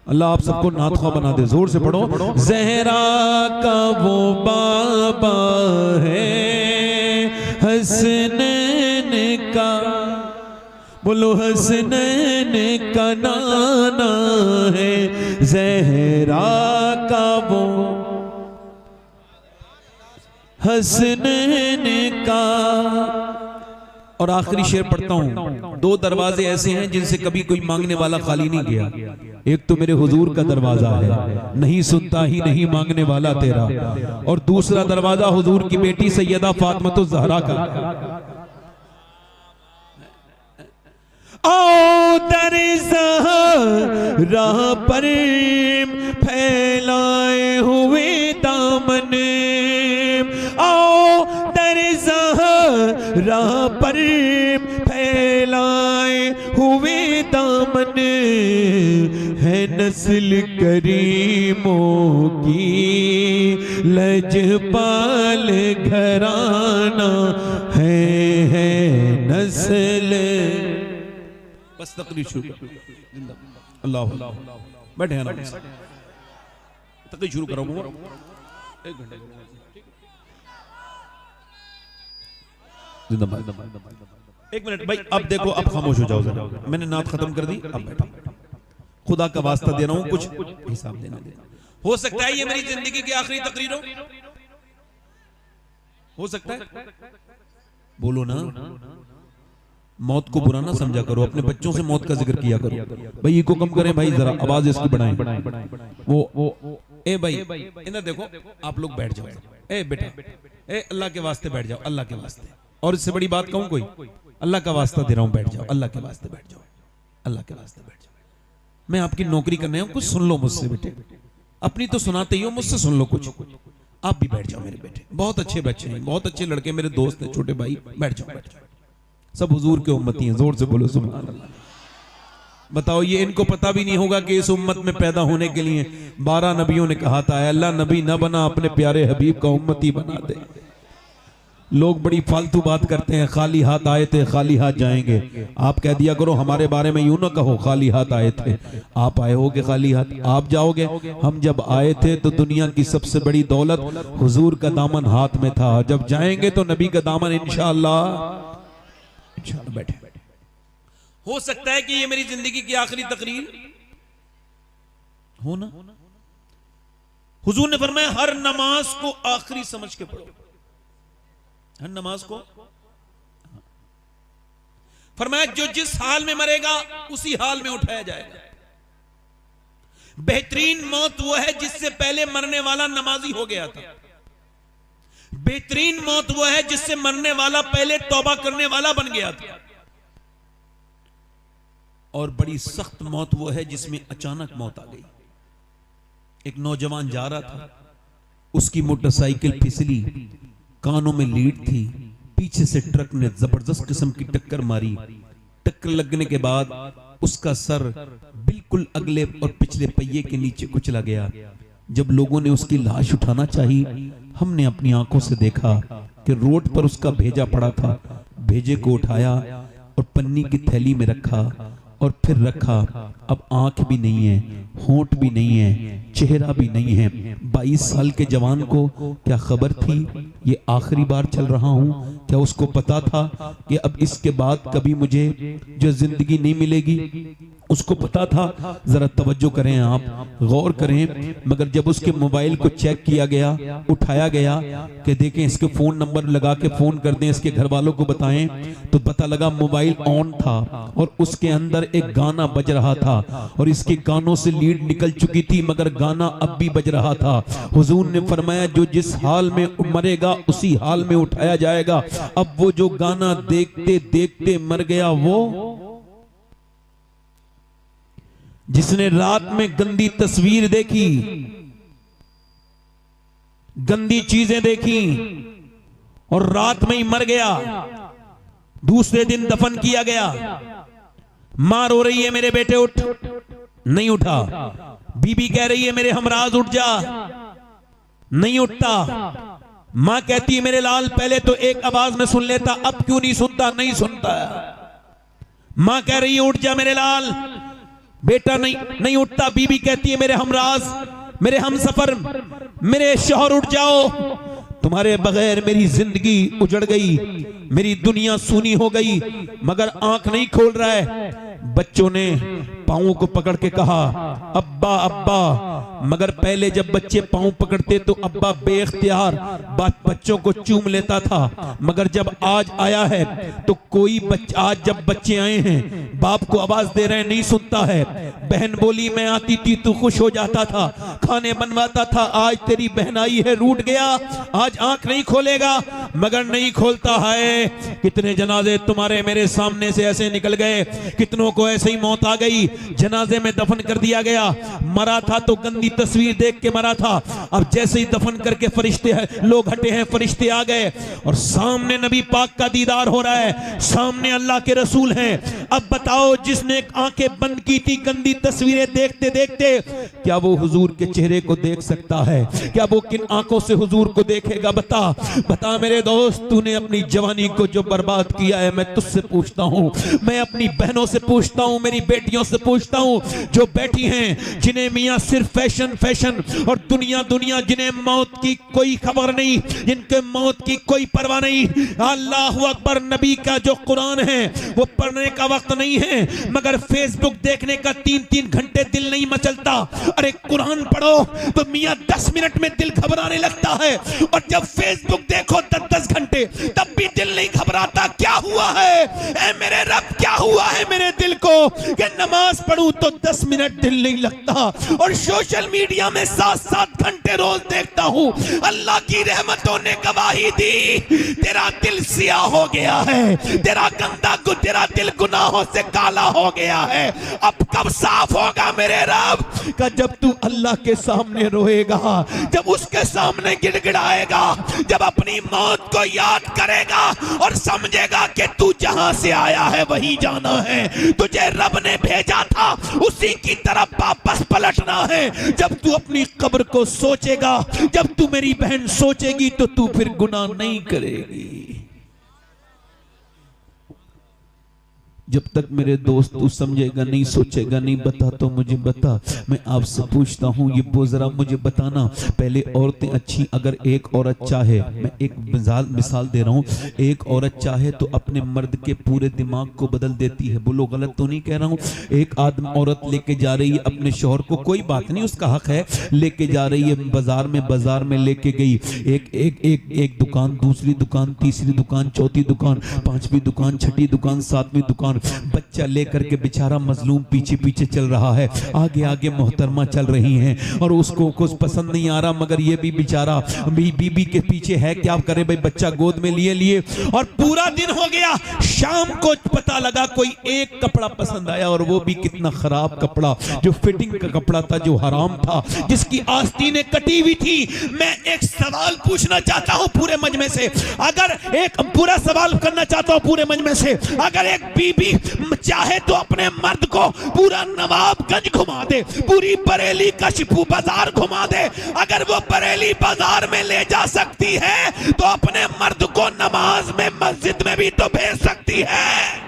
अल्लाह आप सबको नातख़्वा बना दे, जोर से पढ़ो। ज़हरा का वो बाबा है, हसनैन का, बोलो हसनैन का नाना है। ज़हरा का वो हसनैन का। और आखिरी शेर पढ़ता हूं। दो दरवाजे ऐसे हैं जिनसे कभी कोई मांगने वाला खाली नहीं गया। एक तो मेरे हुजूर का दरवाजा है, नहीं सुनता ही नहीं मांगने वाला तेरा, और दूसरा दरवाजा हुजूर की बेटी सैयदा फातिमा ज़हरा का। आओ दर ज़हरा पर फैलाए हुए दामन, आओ दर ज़हरा पर फैलाए हुए दामन। है नस्ल करीमों की लजपाल घराना, है नस्ल। बस तकरीर शुरू, अल्लाह बैठे हैं ना, तकरीर शुरू करो। एक घंटे एक मिनट भाई, अब देखो, अब खामोश हो जाओ जरा। मैंने नात खत्म कर दी, अब बैठो। खुदा का वास्ता दे रहा हूं, कुछ हिसाब देना देना। हो सकता है ये मेरी जिंदगी की आखिरी तकरीर हो सकता है। बोलो ना, मौत को बुरा ना समझा करो, अपने बच्चों से मौत का जिक्र किया करो। भाई इको कम करें भाई, जरा आवाज इसकी बढ़ाएं। वो ए भाई इधर देखो, आप लोग बैठ जाओ। ए बेटा, ए अल्लाह के वास्ते बैठ जाओ, अल्लाह के वास्ते। और इससे बड़ी बात कहूं कोई? अल्लाह का वास्ता दे रहा हूं, बैठ जाओ, अल्लाह के वास्ते बैठ जाओ, अल्लाह के वास्ते बैठ जाओ। मैं आपकी नौकरी करने हूं, कुछ सुन लो मुझसे बेटे। अपनी तो सुनाते ही हो, मुझसे सुन लो कुछ। आप भी बैठ जाओ मेरे बेटे, बहुत अच्छे बच्चे हैं, बहुत अच्छे लड़के, मेरे दोस्त हैं, छोटे भाई, बैठ जाओ, बैठ जाओ। सब हुजूर के उम्मती हैं, जोर से बोलो सुभान अल्लाह। बताओ, ये इनको पता भी नहीं होगा कि इस उम्मत में पैदा होने के लिए 12 नबियों ने कहा था, अल्लाह नबी न बना, अपने प्यारे हबीब का उम्मती बना दे। लोग बड़ी फालतू बात करते हैं, खाली हाथ आए थे खाली हाथ जाएंगे। आप कह दिया करो हमारे बारे में यूं ना कहो खाली हाथ आए थे। आप आए होगे खाली हाथ, आप जाओगे। हम जब आए थे तो दुनिया की सबसे बड़ी दौलत हुजूर का दामन हाथ में था, जब जाएंगे तो नबी का दामन इंशाअल्लाह बैठे। हो सकता है कि ये मेरी जिंदगी की आखिरी तकरीर हो ना। हुजूर ने फरमाया हर नमाज को आखिरी समझ के पढ़ो, हर नमाज को। फरमाया जो जिस हाल में मरेगा उसी हाल में उठाया जाएगा। बेहतरीन मौत वो है जिससे पहले मरने वाला नमाजी हो गया था। बेहतरीन मौत वो है जिससे मरने वाला पहले तौबा करने वाला बन गया था। और बड़ी सख्त मौत वो है जिसमें अचानक मौत आ गई। एक नौजवान जा रहा था, उसकी मोटरसाइकिल फिसली, कानों में लीड थी, पीछे से ट्रक ने जबरदस्त किस्म की टक्कर मारी। टक्कर लगने के बाद उसका सर बिल्कुल अगले और पिछले पहिए के नीचे कुचला गया। जब लोगों ने उसकी लाश उठाना चाही, हमने अपनी आंखों से देखा कि रोड पर उसका भेजा पड़ा था। भेजे को उठाया और पन्नी की थैली में रखा और फिर रखा। अब आंख भी नहीं है, होंठ भी नहीं है, चेहरा भी नहीं है। 22 साल के जवान को क्या खबर थी ये आखिरी बार चल रहा हूं? क्या उसको पता था कि अब इसके बाद कभी मुझे जो जिंदगी नहीं मिलेगी? उसको पता था? जरा तवज्जो करें, आप गौर करें। मगर जब उसके मोबाइल को चेक किया गया, उठाया गया कि देखें इसके फोन नंबर लगा के फोन कर दें, इसके घर वालों को बताएं, तो पता लगा मोबाइल ऑन था और उसके अंदर एक गाना बज रहा था और इसके कानों से लीड निकल चुकी थी मगर गाना अब भी बज रहा था। हुजूर ने फरमाया जो जिस हाल में मरेगा उसी हाल में उठाया जाएगा। अब वो जो गाना देखते देखते मर गया, वो जिसने रात में गंदी तस्वीर देखी, गंदी चीजें देखी और रात में ही मर गया, दूसरे दिन दफन किया गया। मां रो रही है मेरे बेटे उठ, नहीं उठा। बीबी कह रही है मेरे हमराज उठ जा, नहीं उठता। मां कहती है मेरे लाल पहले तो एक आवाज में सुन लेता, अब क्यों नहीं सुनता? नहीं सुनता। मां कह रही है उठ जा मेरे लाल, बेटा नहीं उठता। बीबी कहती है मेरे हमराज, मेरे हमसफर, मेरे शौहर उठ जाओ, तुम्हारे बगैर मेरी जिंदगी उजड़ गई, मेरी दुनिया सूनी हो गई। मगर आंख नहीं खोल रहा है। बच्चों ने पांवों को पकड़ के कहा अब्बा अब्बा, मगर पहले जब बच्चे पांव पकड़ते तो अब्बा बेख्तियार बच्चों को चूम लेता था। मगर जब आज आया है तो कोई बच्चा, आज जब बच्चे आए हैं बाप को आवाज दे रहे हैं, नहीं सुनता है। बहन बोली मैं आती थी तू खुश हो जाता था, खाने बनवाता था, आज तेरी बहन आई है रूठ गया, आज आंख नहीं खोलेगा। मगर नहीं खोलता है। कितने जनाजे तुम्हारे मेरे सामने से ऐसे निकल गए, कितनों को ऐसे ही मौत आ गई, जनाजे में दफन कर दिया गया। मरा था तो गंदी तस्वीर देख के मरा था, अब जैसे ही दफन करके फरिश्ते लोग हटे हैं, फरिश्ते आ गए और सामने नबी पाक का दीदार हो रहा है, सामने अल्लाह के रसूल हैं। अब बताओ जिसने आंखें बंद की थी गंदी तस्वीरें देखते देखते, क्या वो हुजूर के चेहरे को देख सकता है? क्या वो किन आंखों से हुजूर को देखेगा? बता बता मेरे दोस्त, तूने अपनी जवानी को जो बर्बाद किया है, मैं तुझसे पूछता हूं, मैं अपनी बहनों से पूछता हूं, मेरी बेटियों से पूछता हूं जो बैठी हैं, जिन्हें मियां सिर्फ फैशन फैशन और दुनिया दुनिया, जिन्हें मौत की कोई खबर नहीं, जिनके मौत की कोई परवाह नहीं। अल्लाहु अकबर, नबी का जो कुरान है वो पढ़ने का वक्त नहीं है, मगर फेसबुक देखने का 3-3 घंटे दिल नहीं मचलता। अरे कुरान पढ़ो तो मियां 10 मिनट में दिल घबराने लगता है, और जब फेसबुक देखो 10-10 घंटे तब भी दिल नहीं घबराता। क्या हुआ है ऐ मेरे रब, क्या हुआ है मेरे दिल को कि नमाज पढ़ूं तो 10 मिनट दिल नहीं लगता, और सोशल मीडिया में 7-7 घंटे रोज देखता हूं। अल्लाह की रहमतों ने गवाही दी, तेरा दिल सियाह हो गया है, तेरा तेरा दिल गुनाहों से काला हो गया है। अब कब साफ होगा मेरे रब? का जब तू अल्लाह के सामने रोएगा, जब उसके सामने गिड़गिड़ाएगा, जब अपनी मौत को याद करेगा और समझेगा कि तू जहां से आया है वहीं जाना है, तुझे तुझे रब ने भेजा था उसी की तरफ वापस पलटना है। जब तू अपनी कब्र को सोचेगा, जब तू मेरी बहन सोचेगी, तो तू फिर गुनाह नहीं करेगी। जब तक मेरे दोस्त तू समझेगा नहीं, सोचेगा नहीं, बता तो मुझे बता। मैं आपसे पूछता हूँ, ये बोझरा मुझे बताना, पहले औरतें अच्छी, अगर एक औरत चाहे, मैं एक मिसाल दे रहा हूँ, एक औरत चाहे तो अपने मर्द के पूरे दिमाग को बदल देती है। बोलो गलत तो नहीं कह रहा हूँ। एक आदमी औरत लेके जा रही है अपने शौहर को, कोई बात नहीं, उसका हक है, लेके जा रही है बाजार में लेके गई, एक दुकान, दूसरी दुकान, तीसरी दुकान, चौथी दुकान, पांचवी दुकान, छठी दुकान, सातवीं दुकान, बच्चा लेकर के बेचारा मजलूम पीछे पीछे चल रहा है, आगे आगे मोहतरमा चल रही हैं और उसको कुछ पसंद नहीं आ रहा, मगर ये भी बेचारा बीबी के पीछे है, क्या करे भाई, बच्चा गोद में लिए और पूरा दिन हो गया। शाम को पता लगा कोई एक कपड़ा पसंद आया, और वो भी कितना खराब कपड़ा, जो फिटिंग का कपड़ा था, जो हराम था, जिसकी आस्तीनें कटी हुई थी। मैं एक सवाल पूछना चाहता हूं पूरे मजमे से, अगर एक पूरा सवाल करना चाहता हूं पूरे मजमे से, अगर एक बीबी चाहे तो अपने मर्द को पूरा नवाबगंज घुमा दे, पूरी बरेली कशपू बाजार घुमा दे, अगर वो बरेली बाजार में ले जा सकती है तो अपने मर्द को नमाज में, मस्जिद में भी तो भेज सकती है।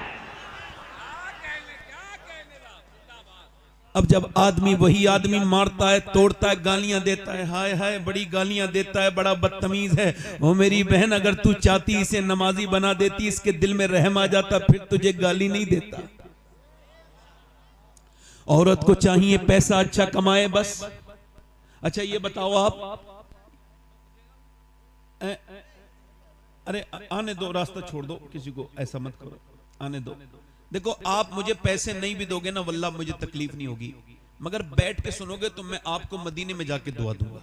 अब जब आदमी, वही आदमी मारता है, तोड़ता है, गालियां देता है, हाय हाय बड़ी गालियां देता है, बड़ा बदतमीज है, वो मेरी बहन अगर तू चाहती इसे नमाजी बना देती, इसके दिल में रहम आ जाता, फिर तुझे गाली नहीं देता। औरत को चाहिए पैसा अच्छा कमाए बस। अच्छा ये बताओ आप, अरे आने दो, रास्ता छोड़ दो, किसी को ऐसा मत करो, आने दो। देखो आप मुझे पैसे नहीं भी दोगे ना, वल्लाह मुझे तकलीफ नहीं होगी, मगर बैठ के सुनोगे तो मैं आपको मदीने में जाके दुआ दूंगा,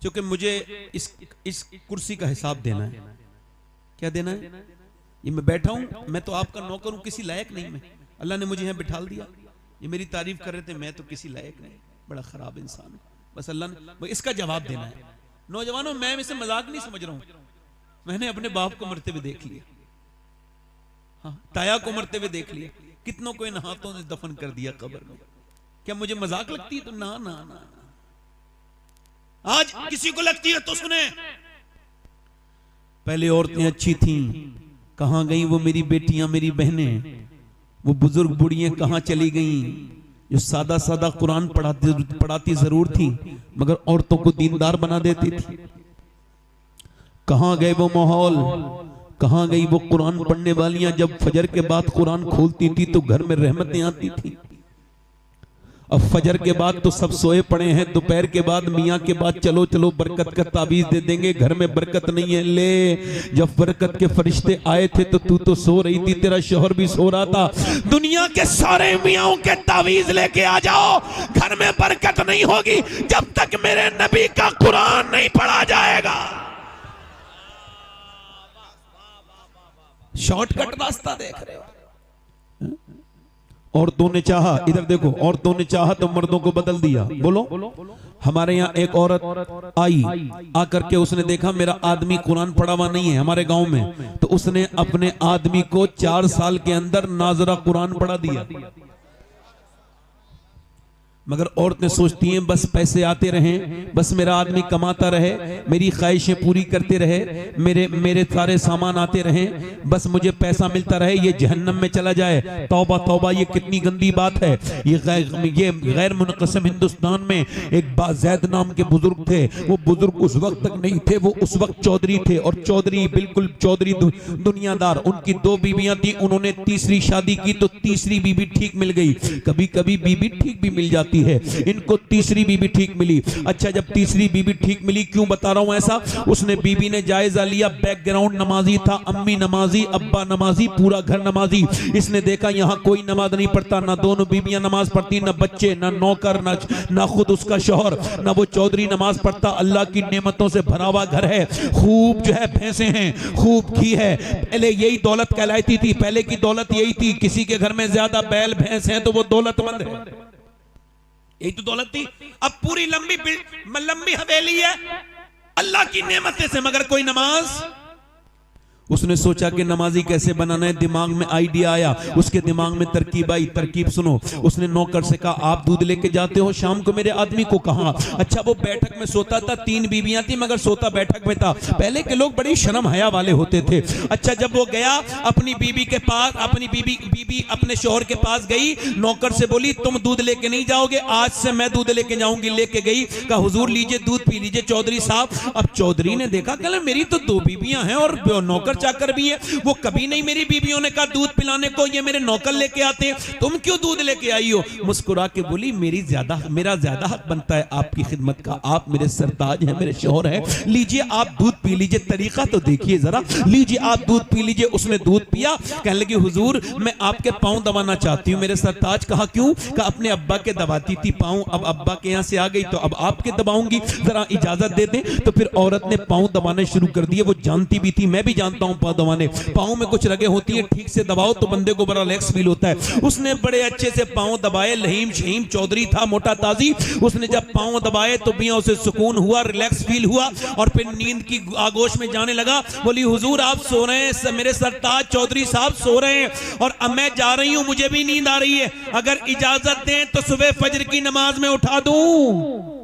क्योंकि मुझे इस कुर्सी का हिसाब देना है। क्या देना है? ये मैं बैठा हूं, मैं तो आपका नौकर हूं, किसी लायक नहीं मैं, अल्लाह ने मुझे यहां बिठाल दिया। ये मेरी तारीफ कर रहे थे, मैं तो किसी लायक नहीं, बड़ा खराब इंसान हूं, बस अल्लाह ने इसका जवाब देना है। नौजवानों, मैं इसे मजाक नहीं समझ रहा हूं, मैंने अपने बाप को मरते हुए देख लिया, हाँ, ताया को मरते हुए देख लिया, कितनों को इन हाथों से दफन कर दिया कब्र में। क्या मुझे मजाक लगती है? तो ना ना ना, आज किसी को लगती है तो सुने। पहले औरतें अच्छी थीं, कहां गई वो मेरी बेटियां, मेरी बहनें, वो बुजुर्ग बुढ़ियां कहां चली गईं, जो सादा सादा कुरान पढ़ाती जरूर थी, मगर औरतों को दीनदार बना देती थी। कहां गए वो माहौल, कहां गई वो कुरान पढ़ने वालियां, जब फजर के बाद कुरान खोलती थी तो घर में रहमतें आती थी। अब फजर के बाद तो सब सोए पड़े हैं, दोपहर के बाद, मियाँ के बाद, चलो चलो बरकत का ताबीज दे देंगे, घर में बरकत नहीं है। ले, जब बरकत के फरिश्ते आए थे तो तू तो सो रही थी, तेरा शौहर भी सो रहा था। दुनिया के सारे मियाँ के ताबीज लेके आ जाओ, घर में बरकत नहीं होगी जब तक मेरे नबी का कुरान नहीं पढ़ा जाएगा। शॉर्टकट रास्ता देख रहे हो। औरतों ने चाहा, इधर देखो, औरतों ने चाहा तो मर्दों को बदल दिया। बोलो, हमारे यहाँ एक औरत आई, आकर के उसने देखा मेरा आदमी कुरान पढ़ा हुआ नहीं है हमारे गांव में, तो उसने अपने आदमी को 4 साल के अंदर नाजरा कुरान पढ़ा दिया। मगर औरतें सोचती हैं बस पैसे आते रहें, बस मेरा आदमी कमाता रहे, मेरी ख्वाहिशें पूरी करते रहे, मेरे सारे सामान आते रहें, बस मुझे पैसा मिलता रहे, ये जहन्नम में चला जाए। तौबा तौबा, ये कितनी गंदी बात है। ये गैर मुनक़सिम हिंदुस्तान में एक बाज़ैद नाम के बुजुर्ग थे। वो बुजुर्ग उस वक्त तक नहीं थे, वो उस वक्त चौधरी थे, और चौधरी बिल्कुल चौधरी दुनियादार। उनकी 2 बीवियां थी, उन्होंने तीसरी शादी की तो तीसरी बीवी ठीक मिल गई। कभी कभी बीवी ठीक भी मिल जाती है, इनको तीसरी बीवी ठीक मिली। अच्छा, जब तीसरी बीवी ठीक मिली, क्यों बता रहा हूं ऐसा, उसने बीवी ने जायजा लिया, बैकग्राउंड नमाजी था, अम्मी नमाजी, अब्बा नमाजी, पूरा घर नमाजी। इसने देखा यहां कोई नमाज नहीं पढ़ता, ना दोनों बीवियां नमाज पढ़ती, ना बच्चे, ना नौकर, ना खुद उसका शौहर, ना वो चौधरी नमाज पढ़ता। अल्लाह की नेमतों से भरा हुआ घर है, खूब जो है भैंसे हैं, खूब घी है। पहले यही दौलत कहलाती थी, पहले की दौलत यही थी, किसी के घर में ज्यादा बैल भैंस हैं तो वो दौलतमंद है, यही तो दौलत थी। अब पूरी लंबी हवेली है अल्लाह की नेमतें से, मगर कोई नमाज, उसने सोचा कि नमाजी कैसे बनाना है, दिमाग में आइडिया आया, उसके दिमाग में तरकीब आई। तरकीब सुनो, उसने नौकर से कहा आप दूध लेके जाते हो शाम को मेरे आदमी को कहा। अच्छा वो बैठक में सोता था, 3 बीवियां थी मगर सोता बैठक में था। पहले के लोग बड़ी शर्म हया वाले होते थे। अच्छा जब वो गया अपनी बीवी के पास, अपनी बीवी अपने शौहर के पास गई, नौकर से बोली तुम दूध लेके नहीं जाओगे, आज से मैं दूध लेके जाऊंगी। लेके गई, कहा हुजूर लीजिए दूध पी लीजिए चौधरी साहब। अब चौधरी ने देखा कहला मेरी तो 2 बीवियां हैं और नौकर चाकर भी है, वो कभी नहीं मेरी बीवियों ने कहा दूध पिलाने को, ये मेरे नौकर लेके आते हैं, तुम क्यों दूध लेके आई हो? मुस्कुरा के बोली मेरा ज्यादा हक बनता है आपकी खिदमत का, आप मेरे सरताज हैं, मेरे शौहर हैं, लीजिए आप दूध पी लीजिए। तरीका तो देखिए जरा, लीजिए आप दूध पी लीजिए। उसने दूध पिया, कहने लगी हुजूर मैं आपके पांव दबाना चाहती हूँ। मेरे सरताज कहा क्यों? कहा अपने अब्बा के दबाती थी पांव, अब अब्बा के यहाँ से आ गई तो अब आपके दबाऊंगी, जरा इजाजत दे दें। तो फिर औरत ने पांव दबाने शुरू कर दिए। वो जानती भी थी, मैं भी जानता हूं पांव दबाने, पांव में कुछ रगे होती है, ठीक से दबाओ तो बंदे को बड़ा रिलैक्स फील होता है। उसने बड़े अच्छे से पांव दबाए, लहीम शहीम चौधरी था मोटा ताजी, उसने जब पांव दबाए तो मियां उसे सुकून हुआ, रिलैक्स फील हुआ और फिर नींद की आगोश में जाने लगा। बोली हुजूर आप सो रहे हैं, मेरे सरताज चौधरी साहब सो रहे हैं और अब मैं जा रही हूं, मुझे भी नींद आ रही है, अगर इजाजत दें तो सुबह फजर की नमाज में उठा दूं।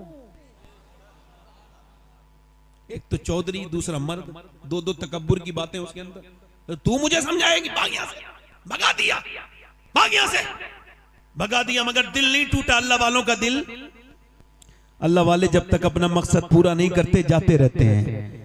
एक तो चौधरी, दूसरा मर्द, दो तकब्बुर की बातें उसके अंदर। तू मुझे समझाएगी? भाग यहां से, भगा दिया, भाग यहां से, भगा दिया। मगर दिल नहीं टूटा अल्लाह वालों का दिल। अल्लाह वाले जब तक अपना मकसद पूरा नहीं करते जाते रहते हैं।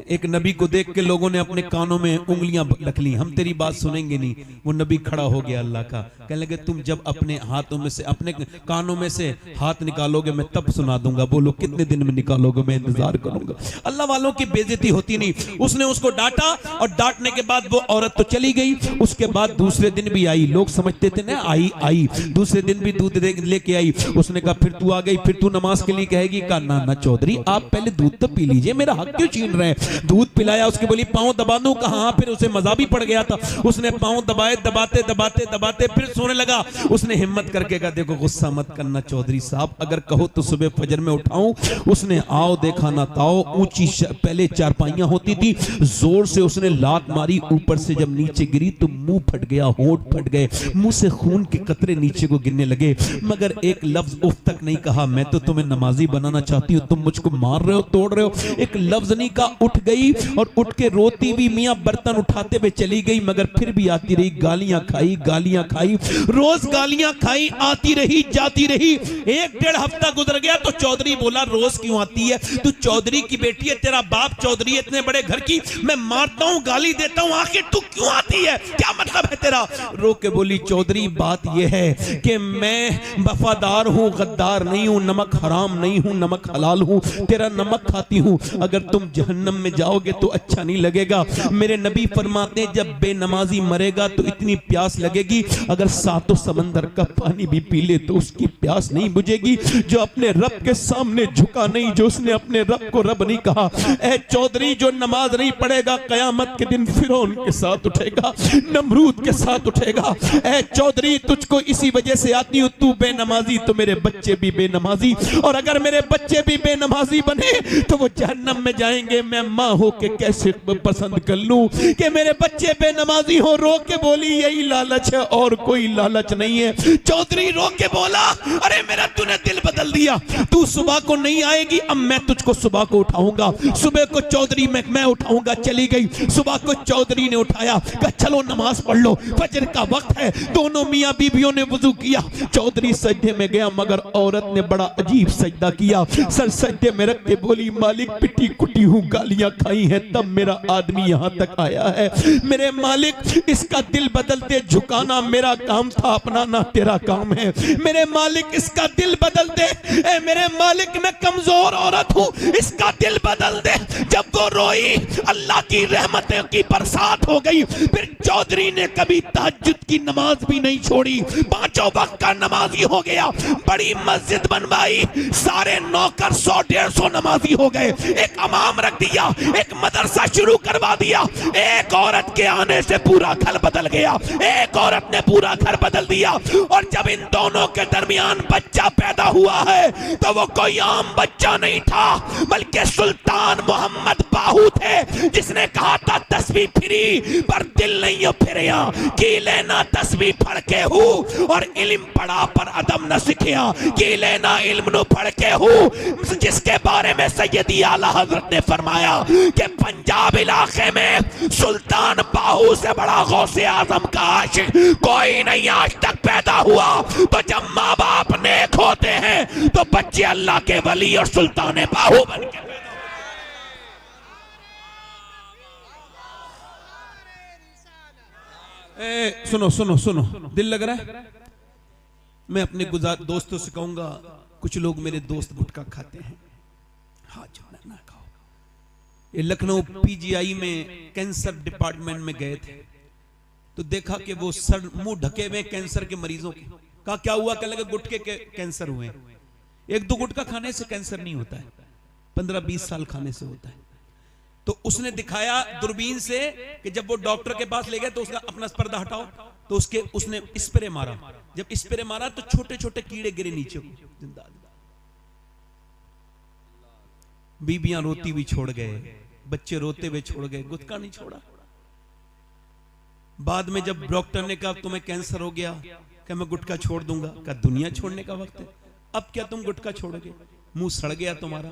एक नबी को देख के लोगों ने अपने कानों में उंगलियां रख ली, हम तेरी बात सुनेंगे नहीं। वो नबी खड़ा हो गया अल्लाह का, कहने लगे तुम जब अपने हाथों में से, अपने कानों में से हाथ निकालोगे मैं तब सुना दूंगा, बोलो कितने दिन में निकालोगे, मैं इंतजार करूंगा। अल्लाह वालों की बेइज्जती होती नहीं। उसने उसको डांटा और डांटने के बाद वो औरत तो चली गई। उसके बाद दूसरे दिन भी आई, लोग समझते थे ना आई दूसरे दिन भी दूध लेके आई। उसने कहा फिर तू आ गई, फिर तू नमाज के लिए कहेगी? कहा ना चौधरी आप पहले दूध तो पी लीजिए, मेरा हक क्यों छीन रहे हैं? दूध पिलाया, उसकी बोली पांव दबा दूं? कहा फिर उसे मजा भी पड़ गया था। उसने पांव दबाए, दबाते फिर सोने लगा। उसने हिम्मत करके कहा देखो गुस्सा मत करना चौधरी साहब, अगर कहो तो सुबह फजर में उठाऊं। उसने आओ देखा ना ताओ, ऊंची पहले चारपाइयां होती थी, जोर से उसने लात मारी, ऊपर से जब नीचे गिरी तो मुंह फट गया, होंठ फट गए, मुंह से खून के कतरे नीचे को गिरने लगे, मगर एक लफ्ज उफ तक नहीं कहा। मैं तो तुम्हें नमाजी बनाना चाहती हूँ, तुम मुझको मार रहे हो, तोड़ रहे हो, एक लफ्ज नहीं कहा। उठ गई और उठ के रोती भी मियां बर्तन उठाते हुए चली गई, मगर फिर भी आती रही, गालियां खाई, रोज गालियां खाई, आती रही जाती रही। 1-1.5 हफ्ता गुजर गया तो चौधरी बोला रोज क्यों आती है? तू चौधरी की बेटी है, तेरा बाप चौधरी है, इतने बड़े घर की, मैं मारता हूं गाली देता हूं, आखिर तू क्यों आती है, क्या मतलब है तेरा? रो के बोली चौधरी बात यह है कि मैं वफादार हूं, गद्दार नहीं हूं, नमक हराम नहीं हूं, नमक हलाल हूं, तेरा नमक खाती हूं, अगर तुम जहन्नम में जाओगे तो अच्छा नहीं लगेगा। मेरे नबी फरमाते हैं जब बेनमाजी मरेगा तो इतनी प्यास लगेगी, अगर 7 समंदर का पानी भी पी ले तो उसकी प्यास नहीं बुझेगी। जो अपने रब के सामने झुका नहीं, जो उसने अपने रब को रब नहीं कहा, ए चौधरी जो नमाज नहीं पढ़ेगा कयामत के दिन फिरौन के साथ उठेगा, नमरूद के साथ उठेगा। ए चौधरी तुझको इसी वजह से आती हूं, तू बेनमाजी तो मेरे बच्चे भी बेनमाजी, और अगर मेरे बच्चे भी बेनमाजी बने तो वो जहन्नम में जाएंगे। मैं माँ हो के कैसे पसंद कर लूं कि मेरे बच्चे बेनमाजी हो? रो के बोली यही लालच है और कोई लालच नहीं है। चौधरी रो के बोला अरे मेरा तूने दिल बदल दिया, तू सुबह को नहीं आएगी, अब मैं तुझको सुबह को उठाऊंगा, सुबह को चौधरी मैं उठाऊंगा। चली गई, सुबह को चौधरी ने उठाया, कहा चलो नमाज पढ़ लो, फजर का वक्त है। दोनों मियां बीबियों ने वुजू किया, चौधरी सजदे में गया, मगर औरत ने बड़ा अजीब सजदा किया, सर सजदे में रख के बोली मालिक पिटी कुटी हूं, गालियां खाई हैं, तब मेरा आदमी यहां तक आया है। मेरे मालिक इसका दिल बदलते झुकाना मेरा काम था, अपनाना तेरा काम है। मेरे मालिक इसका दिल बदल दे, ए मेरे मालिक मैं कमजोर औरत हूं, इसका दिल बदल दे। जब वो रोई अल्लाह की रहमतों की बरसात हो गई। फिर चौधरी ने कभी तहज्जुद की नमाज भी नहीं छोड़ी, 5 वक्त का नमाजी हो गया, बड़ी मस्जिद बनवाई, सारे नौकर 100-150 नमाजी हो गए, एक इमाम रख दिया, एक मदरसा शुरू करवा दिया। एक औरत के आने से पूरा घर बदल गया, एक औरत ने पूरा घर बदल दिया। और जब इन दोनों के दरमियान बच्चा पैदा हुआ है तो वो कोई आम बच्चा नहीं था, बल्कि सुल्तान मोहम्मद बाहू थे, जिसने कहा था तस्बीह फिरी पर दिल नहीं फिरिया, की लेना तस्बीह पढ़ के हूँ और इल्म पढ़ा पर अदम न सीखिया, की लेना इल्म नो पढ़ के हूँ। जिसके बारे में सैयदी आला हजरत ने फरमाया कि पंजाब इलाके में सुल्तान बाहू से बड़ा गौसे आजम का आशिक कोई नहीं आज तक पैदा हुआ। तो जब माँ बाप नेक होते हैं तो बच्चे अल्लाह के वली और सुल्तान बाहू बन के सुनो सुनो सुनो, दिल लग रहा है? मैं अपने दोस्तों से कहूंगा, कुछ लोग मेरे दोस्त गुटखा खाते हैं, हाँ जो ना खाओ। ये लखनऊ पीजीआई में कैंसर डिपार्टमेंट में गए थे तो देखा कि वो सर मुंह ढके हुए कैंसर के मरीजों के। कहा क्या हुआ? कहने लगे गुटखे के कैंसर हुए। एक दो गुटखा खाने से कैंसर नहीं होता है, 15-20 साल खाने से होता है। तो उसने दिखाया दूरबीन से कि जब वो डॉक्टर के पास ले गए तो उसका अपना पर्दा हटाओ, तो उसने स्प्रे मारा। जब स्प्रे मारा तो छोटे छोटे कीड़े गिरे नीचे को, जिंदा। बीबियां रोती भी छोड़ गए, बच्चे रोते हुए छोड़ गए, गुटखा नहीं छोड़ा। बाद में जब डॉक्टर ने कहा तुम्हें कैंसर हो गया, क्या मैं गुटखा छोड़ दूंगा? क्या दुनिया छोड़ने का वक्त है? अब क्या तुम गुटखा छोड़ोगे? मुंह सड़ गया तुम्हारा।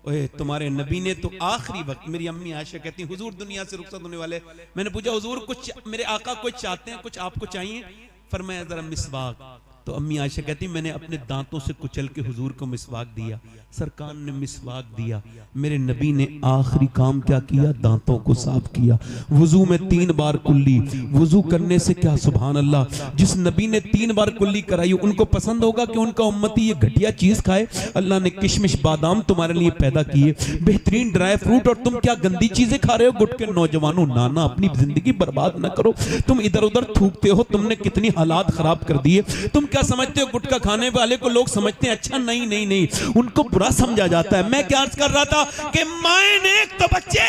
ओए तुम्हारे नबी ने तो आखिरी वक्त, मेरी अम्मी आयशा कहती हैं हुजूर दुनिया से रुखसत होने वाले, मैंने पूछा हुजूर कुछ मेरे आका कुछ चाहते हैं, कुछ आपको चाहिए? फरमाया जरा मिसवाक। तो अम्मी आयशा कहती मैंने अपने दांतों से कुचल के हुजूर को मिसवाक दिया, सरकार ने मिसवाक दिया। मेरे नबी ने आखिरी काम क्या किया? दांतों को साफ किया। वुजू में 3 बार कुल्ली, वुजू करने से क्या सुभान अल्लाह, जिस नबी ने 3 बार कुल्ली कराई उनको पसंद होगा कि उनका उम्मती ये घटिया चीज खाए? अल्लाह ने किशमिश बादाम तुम्हारे लिए पैदा किए, बेहतरीन ड्राई फ्रूट, और तुम क्या गंदी चीजें खा रहे हो? गुटके नौजवानों, नाना अपनी जिंदगी बर्बाद ना करो। तुम इधर उधर थूकते हो, तुमने कितनी हालात खराब कर दिए। तुम क्या समझते हो गुटखा खाने वाले को लोग समझते हैं अच्छा? नहीं नहीं नहीं, उनको बुरा समझा जाता है। मैं क्या अर्ज कर रहा था कि माए नेक तो बच्चे,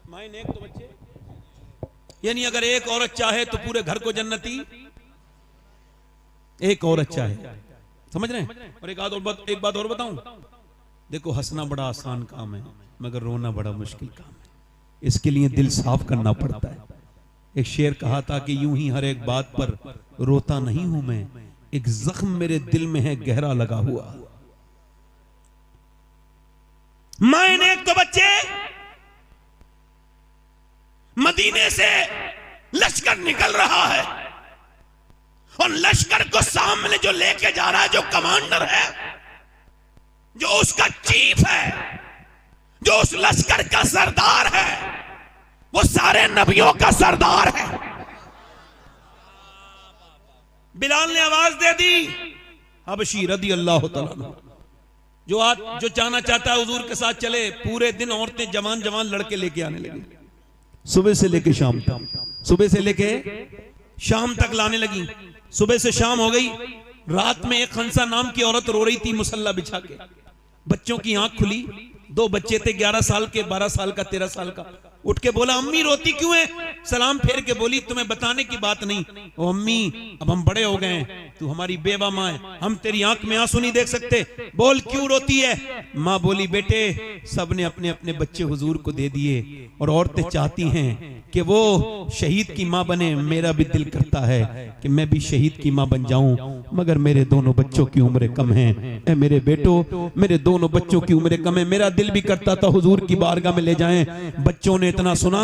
माए नेक तो बच्चे, यानी अगर एक औरत चाहे तो पूरे घर को जन्नती, एक औरत चाहे, समझ रहे हैं? और एक बात और बताऊं, देखो हंसना बड़ा आसान काम है मगर रोना बड़ा मुश्किल काम है। इसके लिए दिल साफ करना पड़ता है। एक शेर कहा था कि यूं ही हर एक बात पर रोता नहीं हूं मैं, एक जख्म मेरे दिल में है गहरा लगा हुआ। मायने एक तो बच्चे, मदीने से लश्कर निकल रहा है और लश्कर को सामने जो लेके जा रहा है, जो कमांडर है, जो उसका चीफ है, जो उस लश्कर का सरदार है, वो सारे नबियों का सरदार है। बिलाल ने आवाज दे दी, हबशी रदी अल्लाह तआला, जो जाना चाहता है हुजूर के साथ चले। पूरे दिन औरतें जवान जवान लड़के लेके आने लगी, सुबह से लेके शाम तक, सुबह से लेके शाम तक लाने लगी। सुबह से शाम हो गई, रात में एक खंसा नाम की औरत रो रही थी मुसल्ला बिछा के। बच्चों की आंख खुली, 2 बच्चे थे, 11 साल के, 12 साल का, 13 साल का। उठ के बोला अम्मी रोती क्यों है? सलाम फेर के बोली तुम्हें बताने की बात नहीं। ओ अम्मी अब हम बड़े हो गए हैं, तू हमारी बेवा माँ है, हम तेरी आंख में आंसू नहीं देख सकते, बोल क्यों रोती है? माँ बोली बेटे सबने अपने अपने बच्चे हुजूर को दे दिए और औरतें चाहती हैं कि वो शहीद की माँ बने। मेरा भी दिल करता है कि मैं भी शहीद की माँ बन जाऊं, मगर मेरे दोनों बच्चों की उम्र कम है। ए मेरे बेटो, मेरे दोनों बच्चों की उम्र कम है। मेरा दिल भी करता था हुजूर की बारगाह में ले जाएं। बच्चों ने इतना सुना,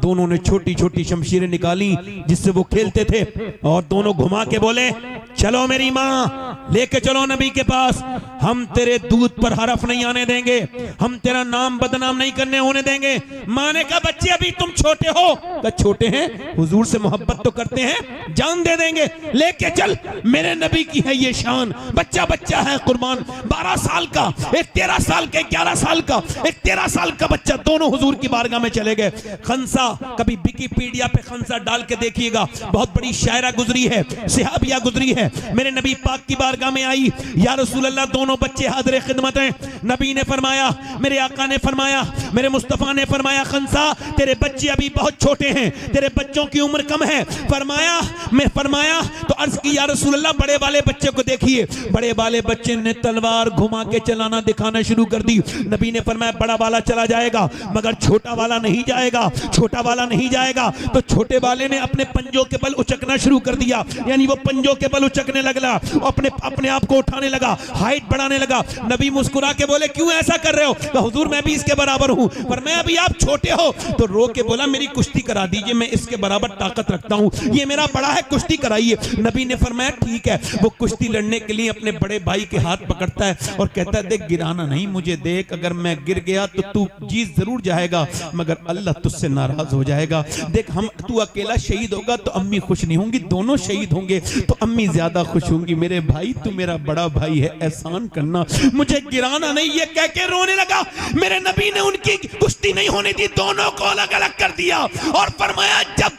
दोनों ने छोटी छोटी शमशीरें निकाली जिससे वो खेलते थे और दोनों घुमा के बोले चलो मेरी माँ लेके चलो नबी के पास, हम तेरे दूध पर हरफ नहीं आने देंगे, हम तेरा नाम बदनाम नहीं करने होने देंगे। माँ ने कहा बच्चे अभी तुम छोटे हो। कहा छोटे हैं, हुजूर से मोहब्बत तो करते हैं, जान दे देंगे, लेके चल, मेरे नबी की है ये शान। बच्चा बच्चा है कुर्बान, 12 साल का, एक 13 साल का, 11 साल का, एक 13 साल का बच्चा, दोनों हुजूर की बारगाह में चले गए। खंसा, कभी विकिपीडिया पे खंसा डाल के देखिएगा, बहुत बड़ी शायरा गुजरी है, सहाबिया गुजरी है, मेरे नबी पाक की बारगाह में आई, या रसूल अल्लाह दोनों बच्चे हाजिर खिदमत हैं। नबी ने फरमाया, मेरे आका ने फरमाया, मेरे मुस्तफा ने फरमाया, खंसा तेरे बच्चे अभी बहुत छोटे हैं, तेरे बच्चों की उम्र कम है। फरमाया, मैं फरमाया तो अर्ज की, या रसूल अल्लाह बड़े वाले बच्चे को देखिए। बड़े वाले बच्चे ने तलवार घुमा के चलाना दिखाना शुरू कर दी। नबी ने फरमाया बड़ा वाला चला जाएगा मगर छोटा वाला नहीं जाएगा, छोटा वाला नहीं जाएगा। तो छोटे वाले ने अपने पंजों के बल उचकना शुरू कर दिया, यानी वो पंजों के बल उचकने लगा, अपने आप को उठाने लगा, हाइट बढ़ाने लगा। नबी मुस्कुरा के बोले क्यों ऐसा कर रहे हो? तो हुजूर मैं भी इसके बराबर हूं, पर मैं अभी आप छोटे हो। तो रो के बोला मेरी कुश्ती करा दीजिए, मैं इसके बराबर ताकत रखता हूं, ये मेरा बड़ा है, कुश्ती कराइए। नबी ने फरमाया ठीक है। वो कुश्ती लड़ने के लिए अपने बड़े भाई के हाथ पकड़ता है और कहता है देख गिराना नहीं मुझे, देख अगर मैं गिर गया तो तू जीत जरूर जाएगा मगर अल्लाह तुझसे नाराज हो जाएगा। देख हम तू अकेला शहीद होगा तो अम्मी खुश नहीं होंगी, दोनों शहीद होंगे तो अम्मी ज्यादा खुश होंगी। मेरे भाई तू मेरा बड़ा भाई है, एहसान करना, मुझे गिराना नहीं। ये कह के रोने लगा। मेरे नबी ने उनकी कुश्ती नहीं होने दी, दोनों को अलग अलग कर दिया और फरमाया जब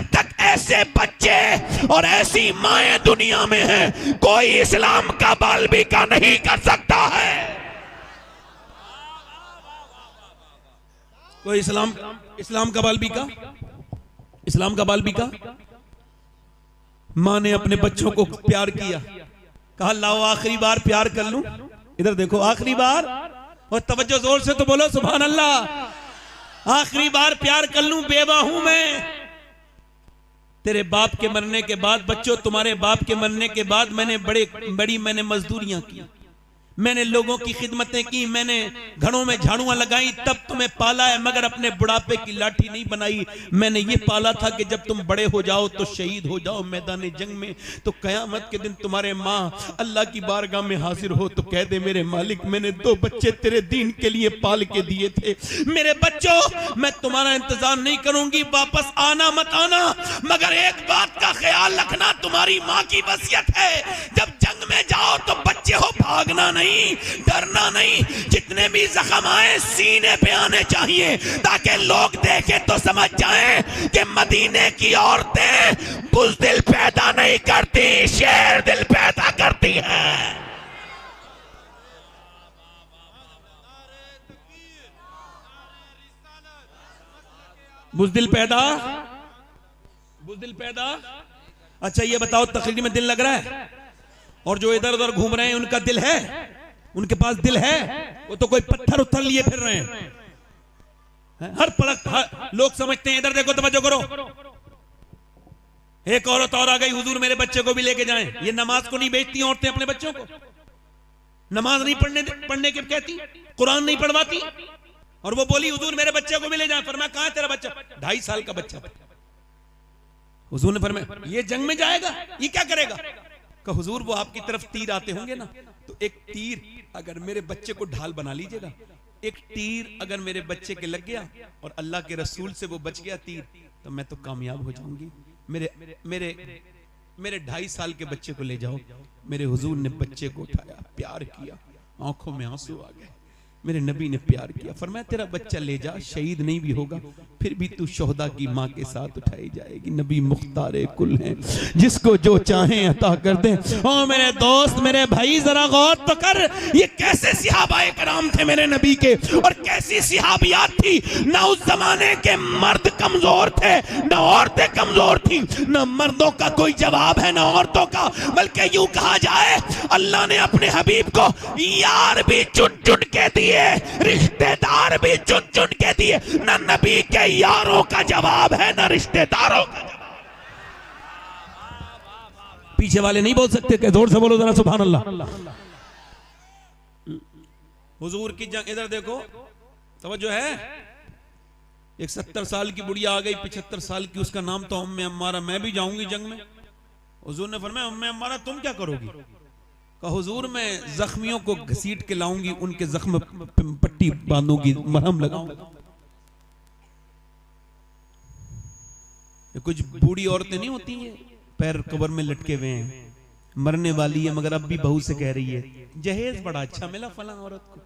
तक ऐसे बच्चे और ऐसी माएं दुनिया में हैं कोई इस्लाम का बालबिका नहीं कर सकता है। कोई इस्लाम का बालबिका, इस्लाम का बालबिका। मां ने अपने बच्चों को प्यार किया, कहा लाओ आखिरी बार प्यार कर लूं, इधर देखो आखिरी बार, और तवज्जो जोर से तो बोलो सुभान अल्लाह। आखिरी बार प्यार कर लूं, बेवा हूं मैं। तेरे बाप के मरने के बाद बच्चों, तुम्हारे बाप के मरने के बाद मैंने बड़ी मैंने मजदूरियां की, मैंने लोगों की खिदमतें की, मैंने घरों में झाड़ुआं लगाई, तब तुम्हें पाला है मगर अपने बुढ़ापे की लाठी नहीं बनाई। मैंने ये पाला था कि जब तुम बड़े हो जाओ तो शहीद हो जाओ मैदान जंग में, तो कयामत के दिन तुम्हारे माँ अल्लाह की बारगाह में हाजिर हो तो कह दे मेरे मालिक मैंने 2 बच्चे तेरे दीन के लिए पाल के दिए थे। मेरे बच्चों मैं तुम्हारा इंतजार नहीं करूंगी, वापस आना मत आना, मगर एक बात का ख्याल रखना, तुम्हारी माँ की वसीयत है जब जंग में जाओ तो बच्चे हो भागना नहीं, डरना नहीं, जितने भी जख्म आए सीने पे आने चाहिए ताकि लोग देखें तो समझ जाएं कि मदीने की औरतें बुज़दिल पैदा नहीं करती, शेर दिल पैदा करती हैं। बुज़दिल पैदा। अच्छा ये बताओ तकरीर में दिल लग रहा है? और जो इधर उधर घूम रहे हैं उनका दिल है? उनके पास दिल है? वो तो कोई पत्थर उत्थर लिए फिर रहे हैं। हर पलक लोग समझते हैं, इधर देखो तवज्जो करो, एक औरत और आ गई, हुजूर मेरे बच्चे को भी लेके जाएं। ये नमाज को नहीं बेचती औरतें अपने बच्चों को, नमाज नहीं पढ़ने के कहती, कुरान नहीं पढ़वाती, और वो बोली हुजूर मेरे बच्चे को भी ले जाएं। फरमाया कहां है तेरा बच्चा? 2.5 साल का बच्चा। हुजूर ने फरमाया ये जंग में जाएगा, ये क्या करेगा? कि हुजूर वो आपकी तरफ तीर आते होंगे ना, तो एक तीर अगर मेरे बच्चे को ढाल बना लीजिएगा, एक तीर अगर मेरे बच्चे के लग गया और अल्लाह के रसूल से वो बच गया तीर, तो मैं तो कामयाब हो जाऊंगी। मेरे 2.5 साल के बच्चे को ले जाओ। मेरे हुजूर ने बच्चे को उठाया, प्यार किया, आंखों में आंसू आ गए। मेरे नबी ने प्यार किया, फरमाया तेरा बच्चा ले जा, शहीद नहीं भी होगा फिर भी तू शोहदा की माँ के साथ उठाई जाएगी। नबी मुख्तारे कुल हैं, जिसको जो चाहें अता कर दे। ओ मेरे दोस्त, मेरे भाई, जरा गौर तो कर, ये कैसे सहाबाए कराम थे मेरे नबी के, और कैसी सहाबियात थी। ना उस जमाने के मर्द कमजोर थे, ना औरतें कमजोर थी, ना मर्दों का कोई जवाब है ना औरतों का, बल्कि यूं कहा जाए अल्लाह ने अपने हबीब को यार भी चुन चुन के दिए, रिश्तेदार भी चुन चुन के दिए। ना नबी के यारों का जवाब है ना रिश्तेदारों का जवाब। पीछे वाले नहीं बोल सकते, कि जोर से बोलो जरा सुभान अल्लाह। हुजूर की जंग, इधर देखो तवज्जो है। एक 70 साल की बुढ़िया आ गई, 75 साल की, उसका नाम तो उम्मे अम्मारा। मैं भी जाऊंगी जंग में। हुजूर ने फरमाया उम्मे अम्मारा तुम क्या करोगी? कहा हुजूर मैं जख्मियों को घसीट के लाऊंगी, उनके जख्म पट्टी बांधूंगी, मरहम लगाऊंगा। ये कुछ बूढ़ी औरतें नहीं होती हैं, पैर कब्र में लटके हुए हैं, मरने वाली है, मगर अब भी बहू से कह रही है जहेज बड़ा अच्छा मिला फलां औरत को।